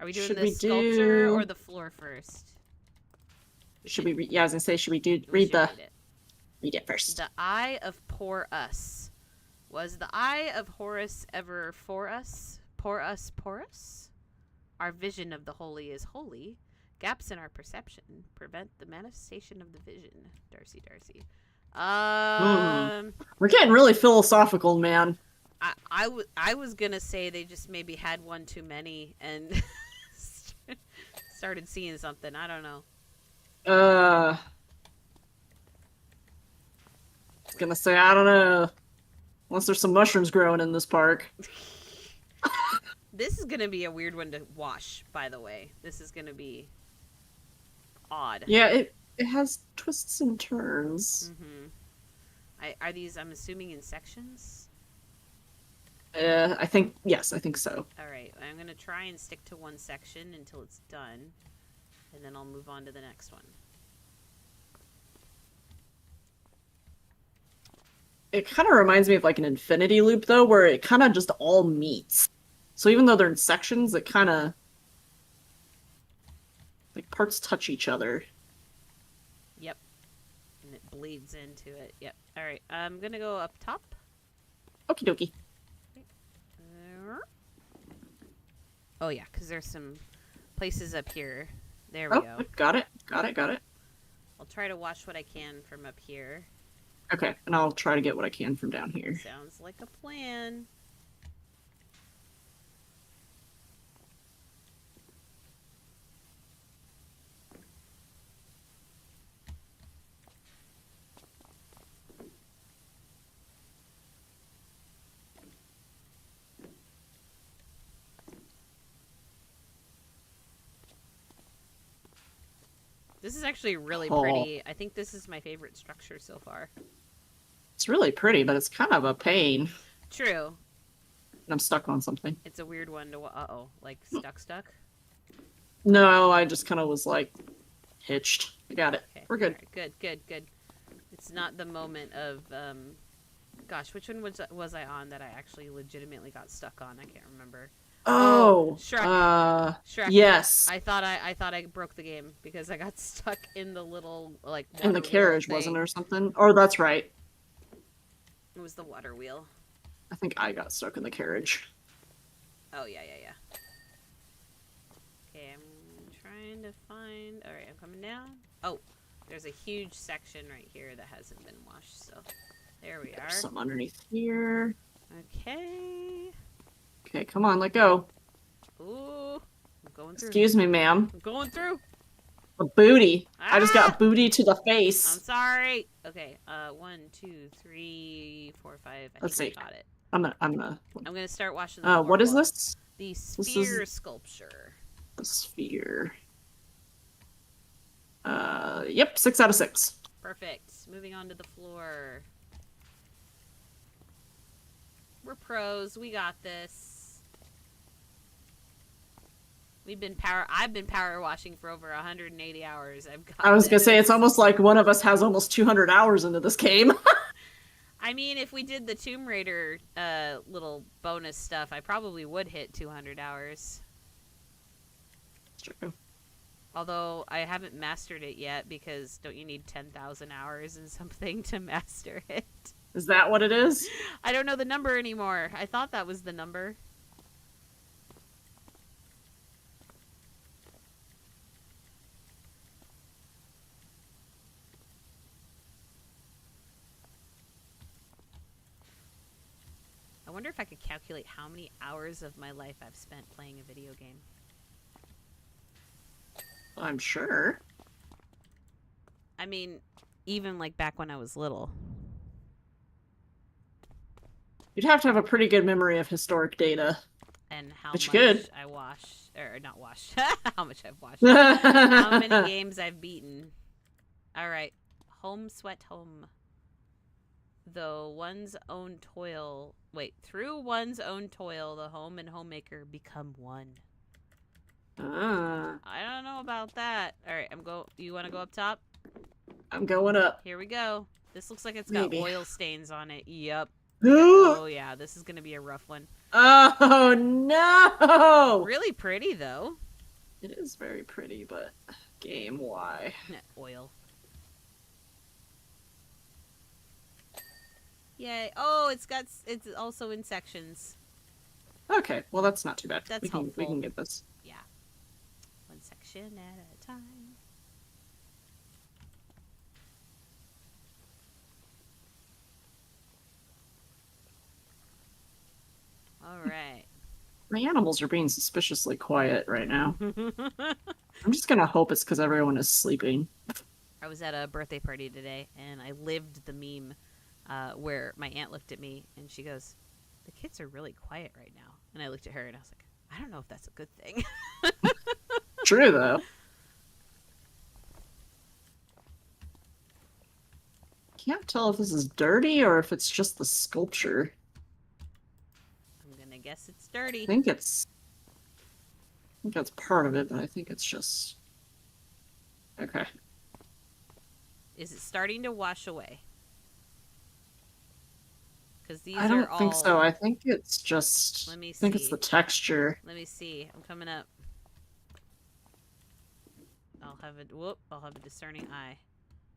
Are we doing Should the we sculpture or do? the floor first? Should we? Yeah, I was gonna say, should we do We read should the read it. read it first? The eye of poor us. Was the eye of Horus ever for us? Pour us, porous? Our vision of the holy is holy. Gaps in our perception prevent the manifestation of the vision. Darcy, Darcy. Hmm. Um, We're getting really philosophical, man. I was gonna say they just maybe had one too many and started seeing something. I don't know. I was gonna say I don't know. Unless there's some mushrooms growing in this park. This is gonna be a weird one to wash, by the way. This is gonna be odd. Yeah, it has twists and turns. Are these, I'm assuming, in sections? I think yes, I think so. Alright, I'm gonna try and stick to one section until it's done, and then I'll move on to the next one. It kind of reminds me of like an infinity loop though, where it kind of just all meets. So even though they're in sections, it kind of like parts touch each other. Yep. And it bleeds into it. Yep. Alright, I'm gonna go up top. Okie dokie. Oh yeah, because there's some places up here. There we Oh, go. got it. Got it. Got it. I'll try to watch what I can from up here. Okay, and I'll try to get what I can from down here. Sounds like a plan. This is actually really Oh. pretty. I think this is my favorite structure so far. It's really pretty, but it's kind of a pain. True. And I'm stuck on something. It's a weird one to... Uh-oh. Like, stuck? No, I just kind of was like hitched. I got it. Okay. We're good. Right, good. It's not the moment of, Gosh, which one was I on that I actually legitimately got stuck on? I can't remember. Oh, Shrek. Shrek. Yes. I thought I broke the game because I got stuck in the little, like, In the water wheel carriage, thing. wasn't it, or something? Oh, that's right. It was the water wheel. I think I got stuck in the carriage. Oh, yeah. Okay, I'm trying to find... Alright, I'm coming down. Oh, there's a huge section right here that hasn't been washed, so... There we There's are. some underneath here. Okay. Okay, come on, let go. Ooh. I'm going through. Excuse me, ma'am. I'm going through. A booty. Ah! I just got booty to the I'm face. sorry. Okay, 1, 2, 3, 4, 5. Let's think see. I got it. I'm gonna start washing the floor what is wall. this? The This sphere is- sculpture. The sphere. Yep, 6 out of 6. Perfect. Moving on to the floor. We're pros. We got this. I've been power washing for over 180 hours. I was gonna say, this. it's almost like one of us has almost 200 hours into this game. I mean, if we did the Tomb Raider little bonus stuff, I probably would hit 200 hours. True. Although I haven't mastered it yet because don't you need 10,000 hours and something to master it? Is that what it is? I don't know the number anymore. I thought that was the number. I wonder if I could calculate how many hours of my life I've spent playing a video game. I'm sure. I mean, even like back when I was little. You'd have to have a pretty good memory of historic data. And how But you much could. I watched, or not watched, how much I've watched. How many games I've beaten. All right. Home sweat home. Though one's own toil. Wait, through one's own toil, the home and homemaker become one. Ah, I don't know about that. All right, You want to go up top? I'm going up. Here we go. This looks like it's got Maybe. oil stains on it. Yep. Ooh. Oh yeah, this is gonna be a rough one. Oh no! Really pretty though. It is very pretty, but game, why? Oil. Yay! Oh, it's also in sections. Okay, well that's not too bad. That's we helpful. can get this. Yeah. One section at a time. All right. My animals are being suspiciously quiet right now. I'm just gonna hope it's because everyone is sleeping. I was at a birthday party today, and I lived the meme where my aunt looked at me, and she goes, "The kids are really quiet right now." And I looked at her, and I was like, "I don't know if that's a good thing." True, though. Can't tell if this is dirty or if it's just the sculpture. I'm gonna guess it's dirty. I think that's part of it, but I think it's just... Okay. Is it starting to wash away? Because these I don't are all... think so. I think it's just... Let me I think it's see. the texture. Let me see. I'm coming up. I'll have a discerning eye.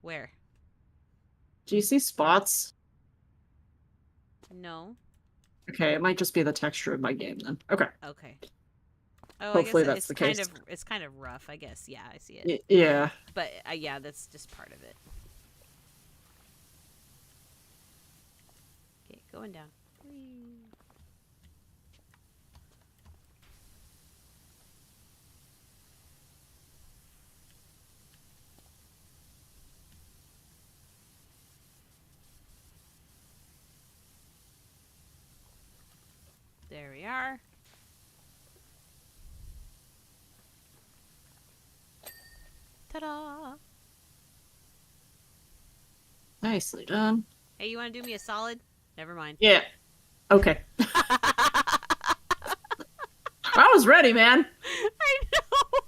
Where? Do you see spots? No. Okay, it might just be the texture of my game then. Okay. Okay. Oh, Hopefully I guess that's the case. It's kind of rough. I guess. Yeah, I see it. Yeah. But yeah, that's just part of it. Okay, going down. Whee. There we are. Ta-da! Nicely done. Hey, you want to do me a solid? Never mind. Yeah. Okay. I was ready, man. I know.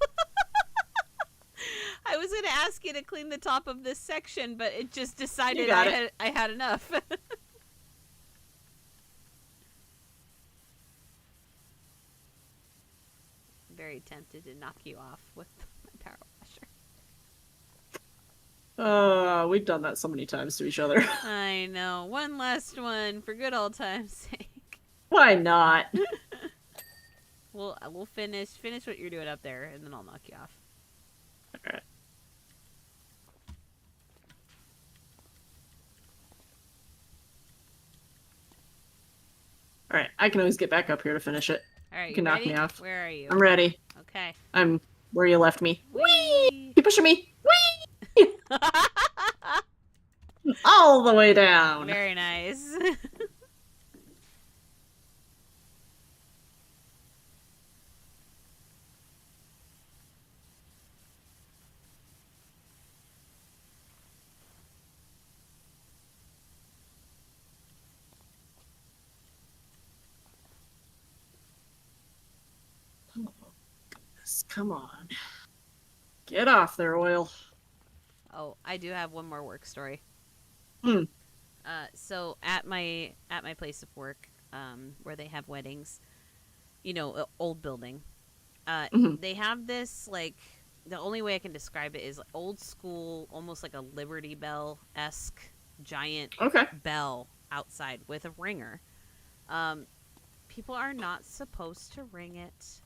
I was going to ask you to clean the top of this section, but it just decided I had enough. Very tempted to knock you off with my power washer. We've done that so many times to each other. I know. One last one for good old time's sake. Why not? We'll finish what you're doing up there, and then I'll knock you off. Alright. Alright, I can always get back up here to finish it. All right, You can knock me off. Where are you? I'm ready. Okay. I'm where you left me. Whee! Keep pushing me. Whee! All the way down. Very nice. Oh, goodness. Come on. Get off there, oil. Oh, I do have one more work story. Hmm. So at my place of work, where they have weddings, old building, Mhm. they have this like the only way I can describe it is old school, almost like a Liberty Bell esque giant Okay. bell outside with a ringer. Um, People are not supposed to ring it.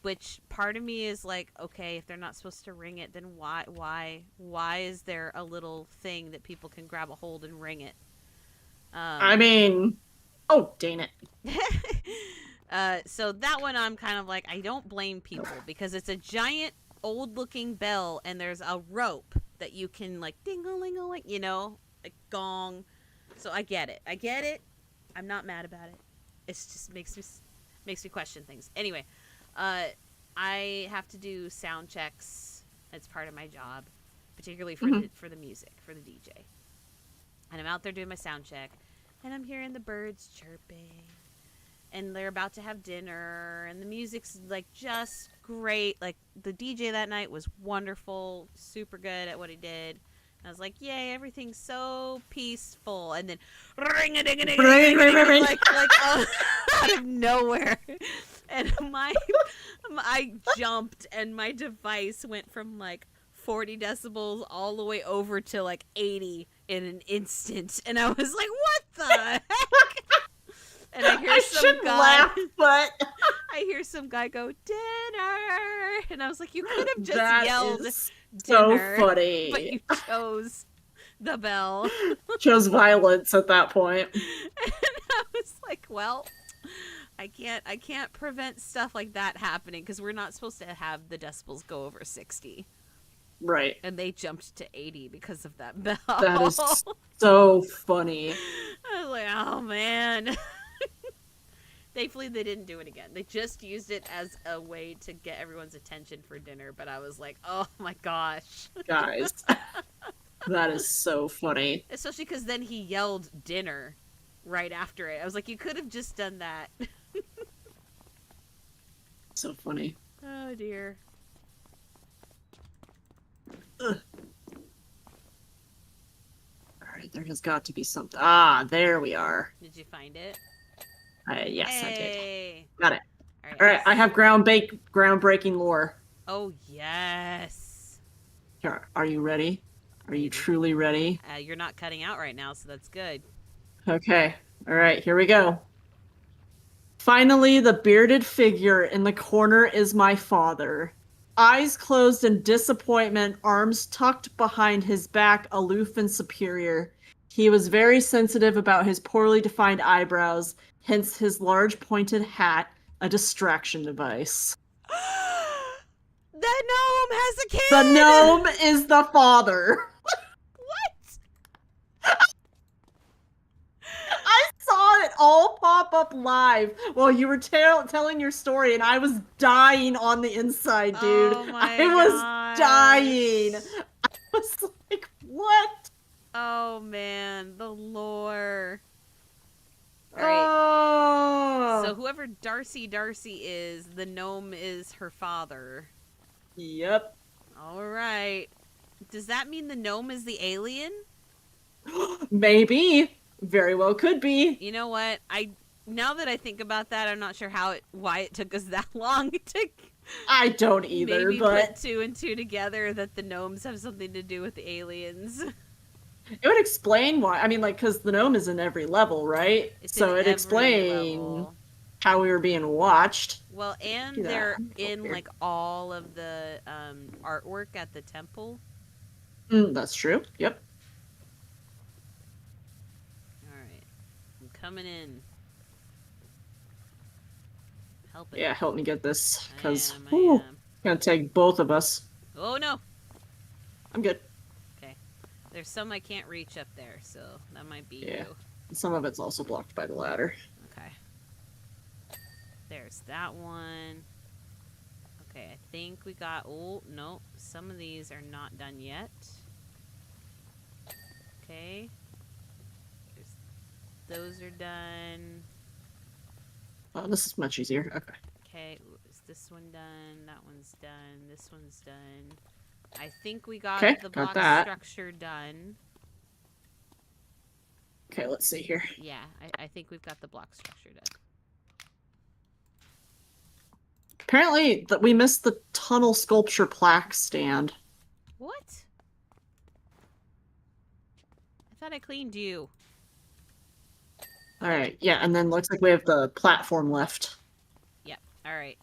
Which part of me is like, okay, if they're not supposed to ring it, then why is there a little thing that people can grab a hold and ring it? I mean, oh, dang it. So that one I'm kind of like, I don't blame people because it's a giant old looking bell and there's a rope that you can like ding a ling a ling, like gong. So I get it. I get it. I'm not mad about it. It just makes me question things. Anyway, uh, I have to do sound checks. It's part of my job, particularly for Mhm. the music for the DJ. And I'm out there doing my sound check, and I'm hearing the birds chirping, and they're about to have dinner, and the music's like just great. Like the DJ that night was wonderful, super good at what he did. I was like, "Yay! Everything's so peaceful." And then, ring a ding a ding a ding Ring, ding a ring, ring, ding, ring. like out of nowhere, and I jumped, and my device went from like 40 decibels all the way over to like 80 in an instant, and I was like, "What the heck?" And I hear I some shouldn't guy. laugh, but I hear some guy go, "Dinner," and I was like, "You could have just that yelled is so dinner, but funny. you chose the bell." Chose violence at that point. And I was like, "Well, I can't prevent stuff like that happening because we're not supposed to have the decibels go over 60." Right. And they jumped to 80 because of that That bell. is so funny. I was like, "Oh man." Thankfully, they didn't do it again. They just used it as a way to get everyone's attention for dinner. But I was like, "Oh my gosh." Guys, that is so funny. Especially because then he yelled dinner right after it. I was like, "You could have just done that." So funny. Oh dear. Ugh. All right, there has got to be something. Ah, there we are. Did you find it? Yes, I did. Hey. Got it. All right. All right, I have groundbreaking lore. Oh yes. Here, are you ready? Are you Maybe. truly ready? You're not cutting out right now, so that's good. Okay. All right, here we go. Finally, the bearded figure in the corner is my father. Eyes closed in disappointment, arms tucked behind his back, aloof and superior. He was very sensitive about his poorly defined eyebrows, hence his large pointed hat, a distraction device. That gnome has a The kid. gnome is the father. What? I saw it all pop up live while you were telling your story, and I was dying on the inside, dude. Oh I my was dying. gosh. I was like, what? Oh man, the lore. All right. So Oh. whoever Darcy is, the gnome is her father. Yep. All right. Does that mean the gnome is the alien? Maybe. Very well could be. You know what? Now that I think about that, I'm not sure why it took us that long to I don't either, maybe but put two and two together that the gnomes have something to do with the aliens. it would explain why. I mean, like, because the gnome is in every level, right? It's in So it every explain level. how we were being watched. Well, and Do that. they're Oh, in weird. like all of the artwork at the temple. That's true. Yep. All right, I'm coming in. Helping. Yeah, help me get this, I because am. it's gonna take both of us. Oh no. I'm good. Okay. There's some I can't reach up there, so that might be Yeah. you. Some of it's also blocked by the ladder. Okay. There's that one. Okay, I think we got... Oh, no. Some of these are not done yet. Okay. Those are done. Oh, this is much easier. Okay. Okay, is this one done? That one's done. This one's done. I think we got Okay, the got block that. structure done. Okay, let's see here. Yeah, I think we've got the block structure done. Apparently, that we missed the tunnel sculpture plaque stand. What? I thought I cleaned you. All There. right, yeah, and then looks like we have the platform left. Yep. All right.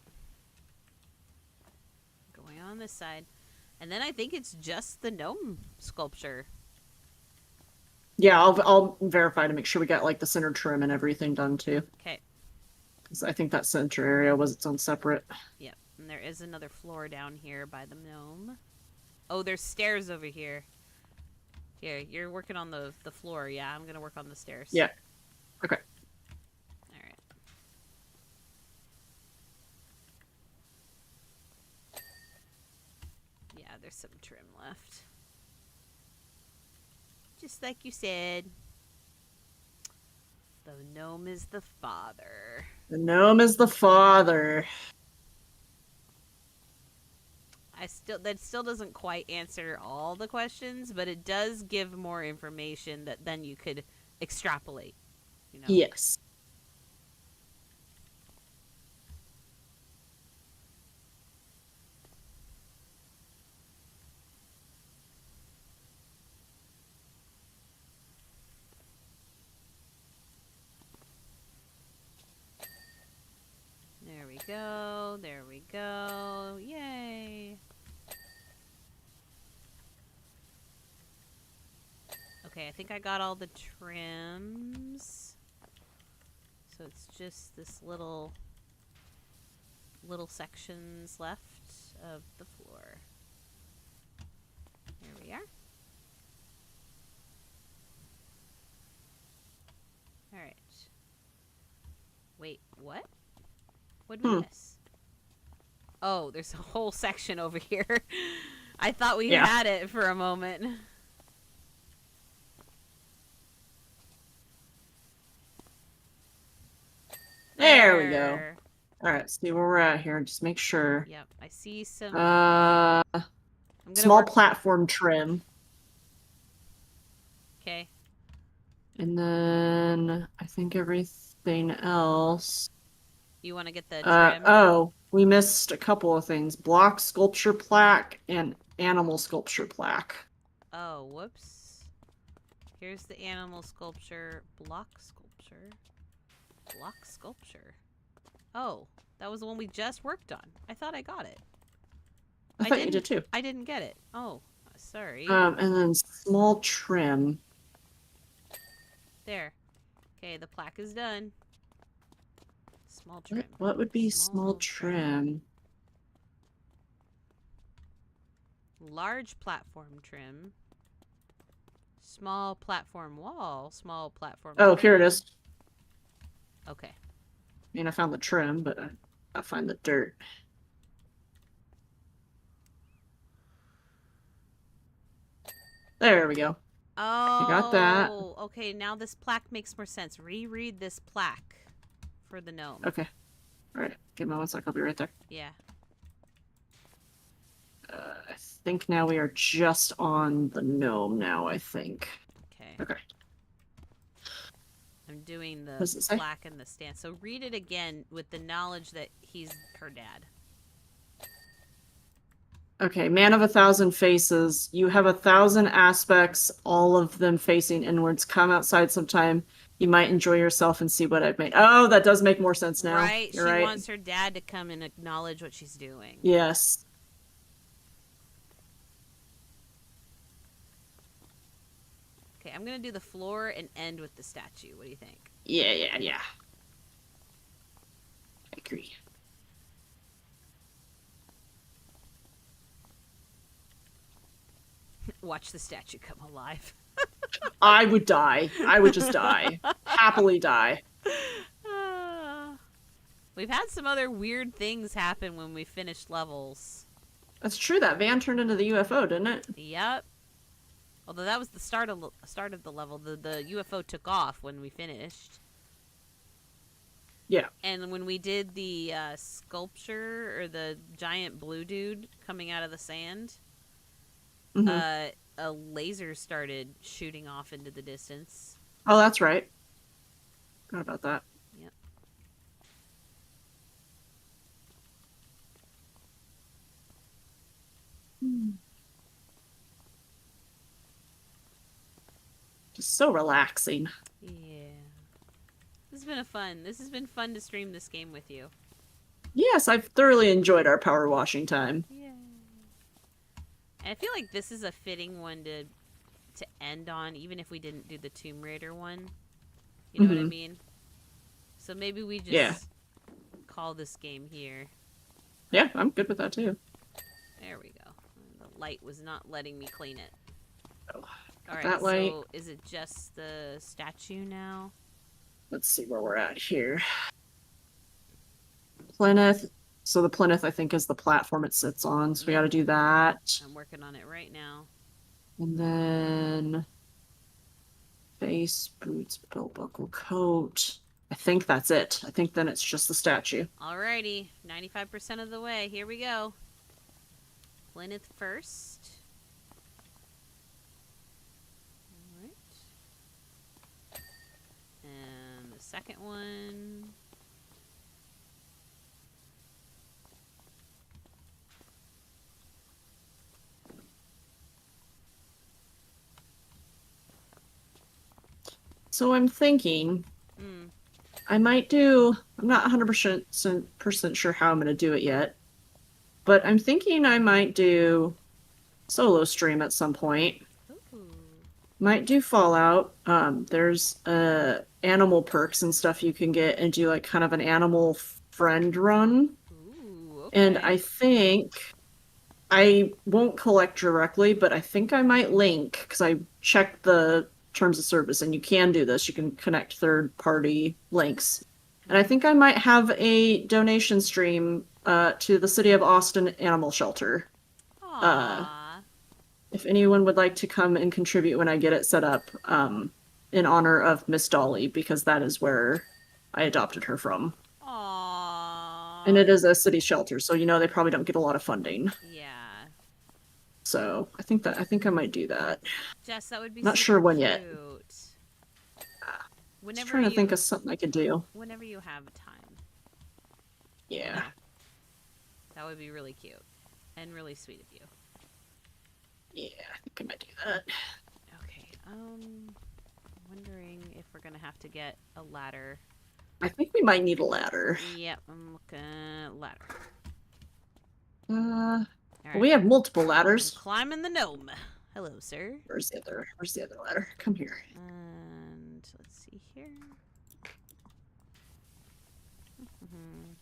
Going on this side. And then I think it's just the gnome sculpture. Yeah, I'll verify to make sure we got like the center trim and everything done too. Okay. 'Cause I think that center area was its own separate. Yep. And there is another floor down here by the gnome. Oh, there's stairs over here. Here, you're working on the floor. Yeah, I'm gonna work on the stairs. Yeah. Okay. All right. Yeah, there's some trim left. Just like you said. The gnome is the father. The gnome is the father. That still doesn't quite answer all the questions, but it does give more information that then you could extrapolate, you know. Yes. There we go. There we go. Yay. Okay, I think I got all the trims. So it's just this little sections left of the floor. Here we are. All right. Wait, what? What did we miss? Oh, there's a whole section over here. I thought we had it for a moment. There we go. All right, see where we're at here. Just make sure. Yep, I see some. Small platform trim. Okay. And then I think everything else. You want to get the trim? Oh, we missed a couple of things. Block sculpture plaque and animal sculpture plaque. Oh, whoops. Here's the animal sculpture. Block sculpture. Block sculpture. Oh, that was the one we just worked on. I thought I got it. I thought you did too. I didn't get it. Oh, sorry. And then small trim. There. Okay, the plaque is done. Small trim. What would be small trim? Large platform trim. Small platform wall. Small platform. Oh, trim. here it is. Okay. I mean, I found the trim, but I'll find the dirt. There we go. Oh, you got that. Okay, now this plaque makes more sense. Reread this plaque for the gnome. Okay. All right. Give me 1 sec. I'll be right there. Yeah. I think now we are just on the gnome now, I think. Okay. Okay. I'm doing the What's it say? plaque and the stand. So read it again with the knowledge that he's her dad. Okay, man of 1,000 faces. You have 1,000 aspects, all of them facing inwards. Come outside sometime. You might enjoy yourself and see what I've made. Oh, that does make more sense now. Right? You're She right. wants her dad to come and acknowledge what she's doing. Yes. Okay, I'm going to do the floor and end with the statue. What do you think? Yeah. I agree. Watch the statue come alive. I would die. I would just die. Happily die. We've had some other weird things happen when we finished levels. That's true. That van turned into the UFO, didn't it? Yep. Although that was the start of the level. The UFO took off when we finished. Yeah. And when we did the sculpture, or the giant blue dude coming out of the sand, a laser started shooting off into the distance. Oh, that's right. Forgot about that. Yep. Just so relaxing. Yeah. This has been fun to stream this game with you. Yes, I've thoroughly enjoyed our power washing time. Yeah. And I feel like this is a fitting one to end on, even if we didn't do the Tomb Raider one. You know what I Hmm. mean? So maybe we Yeah. just call this game here. Yeah, I'm good with that too. There we go. The light was not letting me clean it. Oh, got Alright, that light. so is it just the statue now? Let's see where we're at here. Plymouth. So the Plymouth, I think, is the platform it sits on. So we Yep. got to do that. I'm working on it right now. And then face, boots, belt buckle, coat. I think that's it. I think then it's just the statue. Alrighty, 95% of the way. Here we go. Plyneth first. Alright. And the second one. So I'm thinking Hmm. I might do, I'm not 100% sure how I'm going to do it yet, but I'm thinking I might do solo stream at some point. Ooh. Might do Fallout. There's animal perks and stuff you can get and do like kind of an animal friend run. Ooh, And okay. I think I won't collect directly, but I think I might link because I checked the terms of service and you can do this. You can connect third party links. And I think I might have a donation stream to the City of Austin Animal Shelter. Uh, Aww. if anyone would like to come and contribute when I get it set up, in honor of Miss Dolly, because that is where I adopted her from. And Aww. it is a city shelter, so you know they probably don't get a lot of funding. Yeah. So I think I might do that. Jess, that would be Not super sure when cute. yet. Just Whenever trying to think you of something I could do. whenever you have time. You Yeah. know. That would be really cute. And really sweet of you. Yeah, I think I might do that. Okay, wondering if we're gonna have to get a ladder. I think we might need a ladder. Yep, I'm looking at ladder. Well, we Alright. have multiple I'm ladders. climbing the gnome. Hello, sir. Where's the other ladder? Come here. And let's see here. Mhm.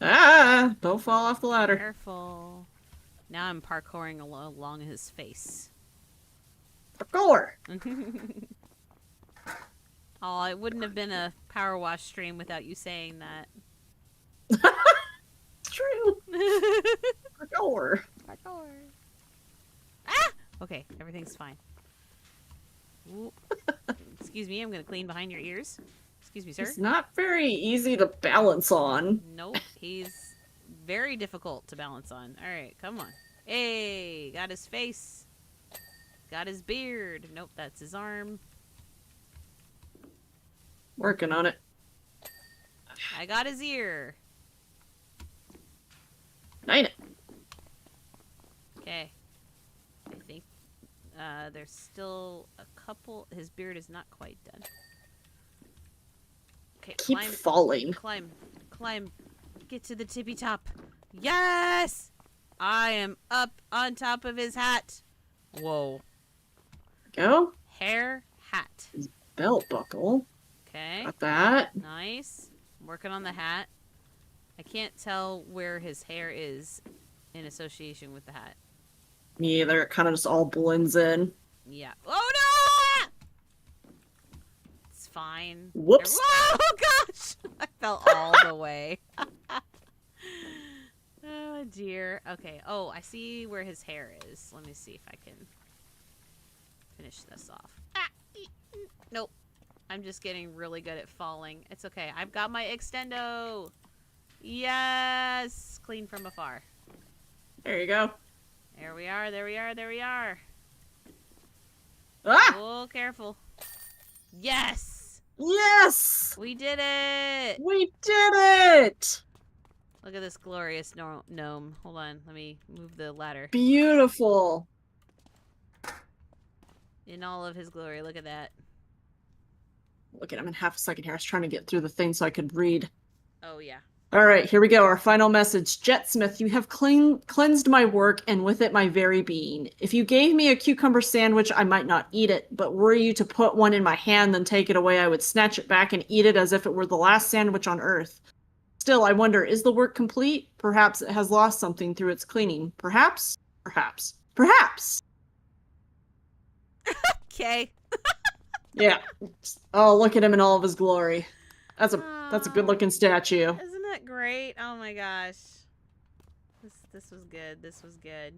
Ah, don't fall off the ladder. Careful. Now I'm parkouring along his face. Parkour. Oh, it wouldn't have been a power wash stream without you saying that. It's true. Parkour. Parkour. Ah! Okay, everything's fine. Ooh. Excuse me, I'm gonna clean behind your ears. Excuse me, sir. It's not very easy to balance on. Nope, he's very difficult to balance on. Alright, come on. Hey, got his face. Got his beard. Nope, that's his arm. Working on it. I got his ear. Nine it. Okay. I think there's still a couple. His beard is not quite done. Okay, Keep climb, falling. climb, climb. Get to the tippy top. Yes! I am up on top of his hat. Whoa. Go. Hair, hat. Belt buckle. Okay, Got that. nice. I'm working on the hat. I can't tell where his hair is in association with the hat. Me either. It kind of just all blends in. Yeah. Oh no! It's fine. Whoops. Oh gosh! I fell all the way. Oh dear. Okay. Oh, I see where his hair is. Let me see if I can finish this off. Ah! Nope. I'm just getting really good at falling. It's okay. I've got my extendo. Yes! Clean from afar. There you go. There we are. There we are. There we are. Ah! Oh, careful. Yes! Yes! We did it! We did it! Look at this glorious gnome. Hold on, let me move the ladder. Beautiful. In all of his glory, look at that. Look at him in half a second here. I was trying to get through the thing so I could read. Oh, yeah. All right, here we go. Our final message. Jetsmith, you have cleansed my work and with it my very being. If you gave me a cucumber sandwich, I might not eat it, but were you to put one in my hand, then take it away, I would snatch it back and eat it as if it were the last sandwich on earth. Still, I wonder, is the work complete? Perhaps it has lost something through its cleaning. Perhaps? Perhaps. Perhaps! Okay. Yeah. Oh, look at him in all of his glory. That's a good Oh, looking statue. isn't that great? Oh my gosh. This was good. This was good.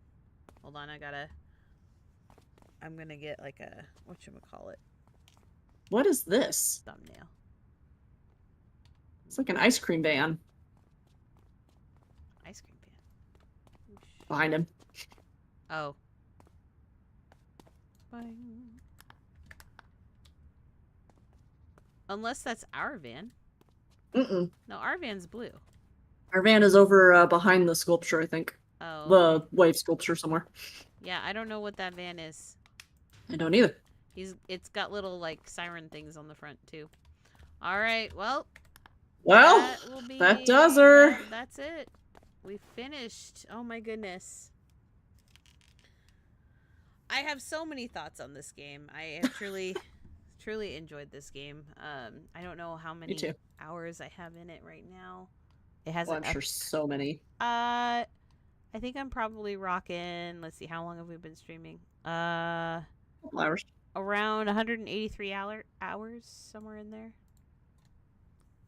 Hold on, I'm gonna get like a whatchamacallit What is this? thumbnail. It's like an ice cream van Ice cream pan. behind him. Oh. Bang. Unless that's our van. Mm-mm. No, our van's blue. Our van is over behind the sculpture, I think. Oh, The okay. wave sculpture somewhere. Yeah, I don't know what that van is. I don't either. It's got little like siren things on the front too. All right, well, Well, that will be that does her. That's it. We finished. Oh my goodness. I have so many thoughts on this game. I have truly enjoyed this game. I don't know how Me many too. hours I have in it right now. It has Well, an I'm up. sure so many. I think I'm probably rocking. Let's see, how long have we been streaming? Flowers. Around 183 hours, somewhere in there.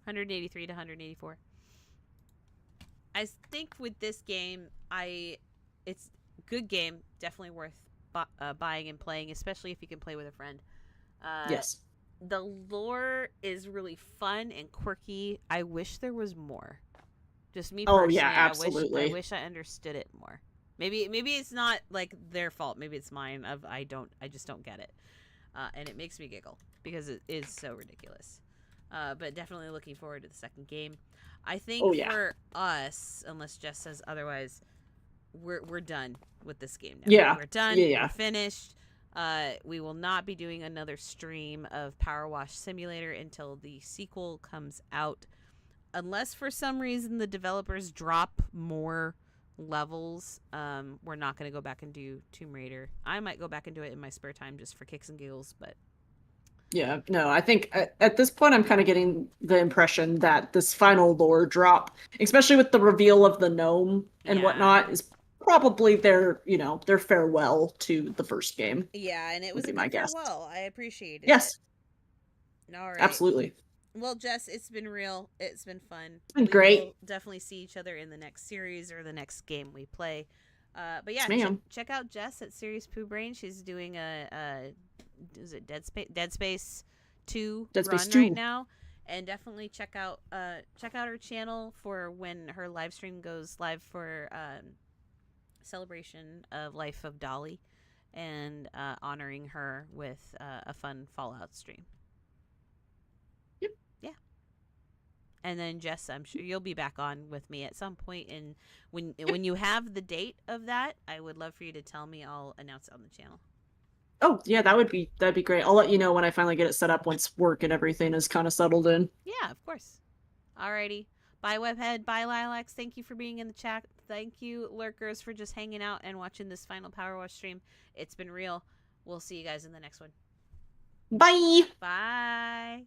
183 to 184. I think with this game, it's a good game, definitely worth buying and playing, especially if you can play with a friend. Yes. The lore is really fun and quirky. I wish there was more. Just me Oh personally, yeah, I absolutely. wish I understood it more. Maybe it's not like their fault. Maybe it's mine. I just don't get it, and it makes me giggle because it is so ridiculous. But definitely looking forward to the second game. I think Oh yeah. for us, unless Jess says otherwise, we're done with this game now. Yeah. We're done. Yeah. We're finished. We will not be doing another stream of Power Wash Simulator until the sequel comes out. Unless for some reason the developers drop more levels, we're not going to go back and do Tomb Raider. I might go back and do it in my spare time just for kicks and giggles, but Yeah, no, I think at this point I'm kind of getting the impression that this final lore drop, especially with the reveal of the gnome and yeah. whatnot, is probably their farewell to the first game, Yeah, and it would was be a my good guess. farewell. I appreciated it. Yes, All right. absolutely. Well, Jess, it's been real. It's been fun. It's been We will great. definitely see each other in the next series or the next game we play. But Yes, yeah, ma'am. check out Jess at Serious Poo Brain. She's doing a is it Dead Space 2 Dead Space run right 2. now, and definitely check out her channel for when her live stream goes live for celebration of life of Dolly, and honoring her with a fun Fallout stream. Yep. Yeah. And then Jess, I'm sure you'll be back on with me at some point, and when you have the date of that, I would love for you to tell me. I'll announce it on the channel. Oh, yeah, that'd be great. I'll let you know when I finally get it set up once work and everything is kind of settled in. Yeah, of course. Alrighty. Bye, Webhead. Bye, Lilacs. Thank you for being in the chat. Thank you, Lurkers, for just hanging out and watching this final Power Wash stream. It's been real. We'll see you guys in the next one. Bye. Bye.